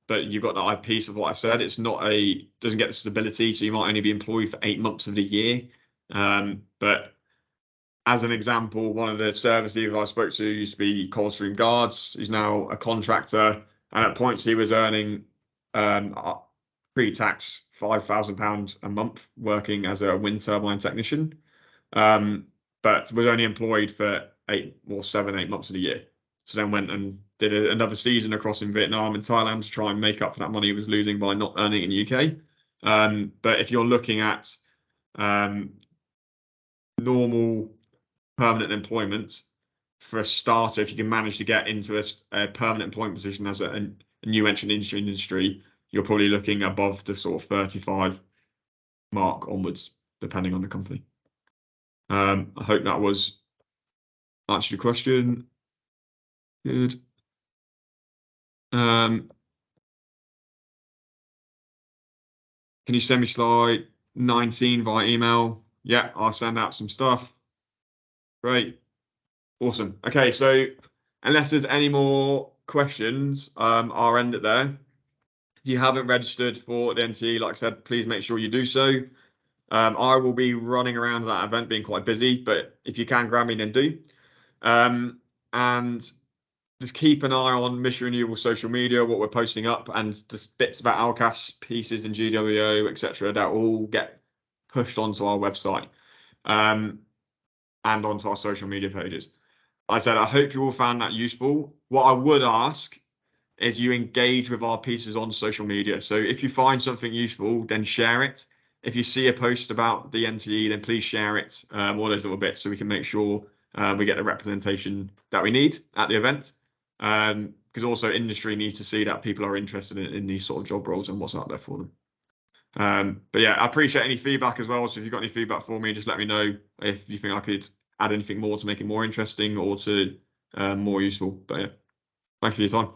Speaker 1: but you've got that piece of what I've said. It's not doesn't get the stability, so you might only be employed for 8 months of the year. But as an example, one of the service leaders I spoke to used to be Coldstream Guards. He's now a contractor, and at points he was earning pre-tax £5,000 a month working as a wind turbine technician, but was only employed for 8 months of the year. So then went and did another season across in Vietnam and Thailand to try and make up for that money he was losing by not earning in the UK. But if you're looking at normal permanent employment for a starter, if you can manage to get into a permanent employment position as a new entrant into the industry, you're probably looking above the sort of 35 mark onwards, depending on the company. I hope that answered your question. Good. Can you send me slide 19 via email? Yeah, I'll send out some stuff. Great. Awesome. Okay, so unless there's any more questions, I'll end it there. If you haven't registered for the NTE, like I said, please make sure you do so. I will be running around that event, being quite busy, but if you can grab me, then do. And just keep an eye on Mission Renewable social media, what we're posting up, and just bits about LCAS pieces and GWO, etc. That all get pushed onto our website and onto our social media pages. Like I said, I hope you all found that useful. What I would ask is you engage with our pieces on social media. So if you find something useful, then share it. If you see a post about the NTE, then please share it, all those little bits, so we can make sure we get the representation that we need at the event. Because also industry needs to see that people are interested in these sort of job roles and what's out there for them. But yeah, I appreciate any feedback as well. So if you've got any feedback for me, just let me know if you think I could add anything more to make it more interesting or to more useful. But yeah, thanks for your time.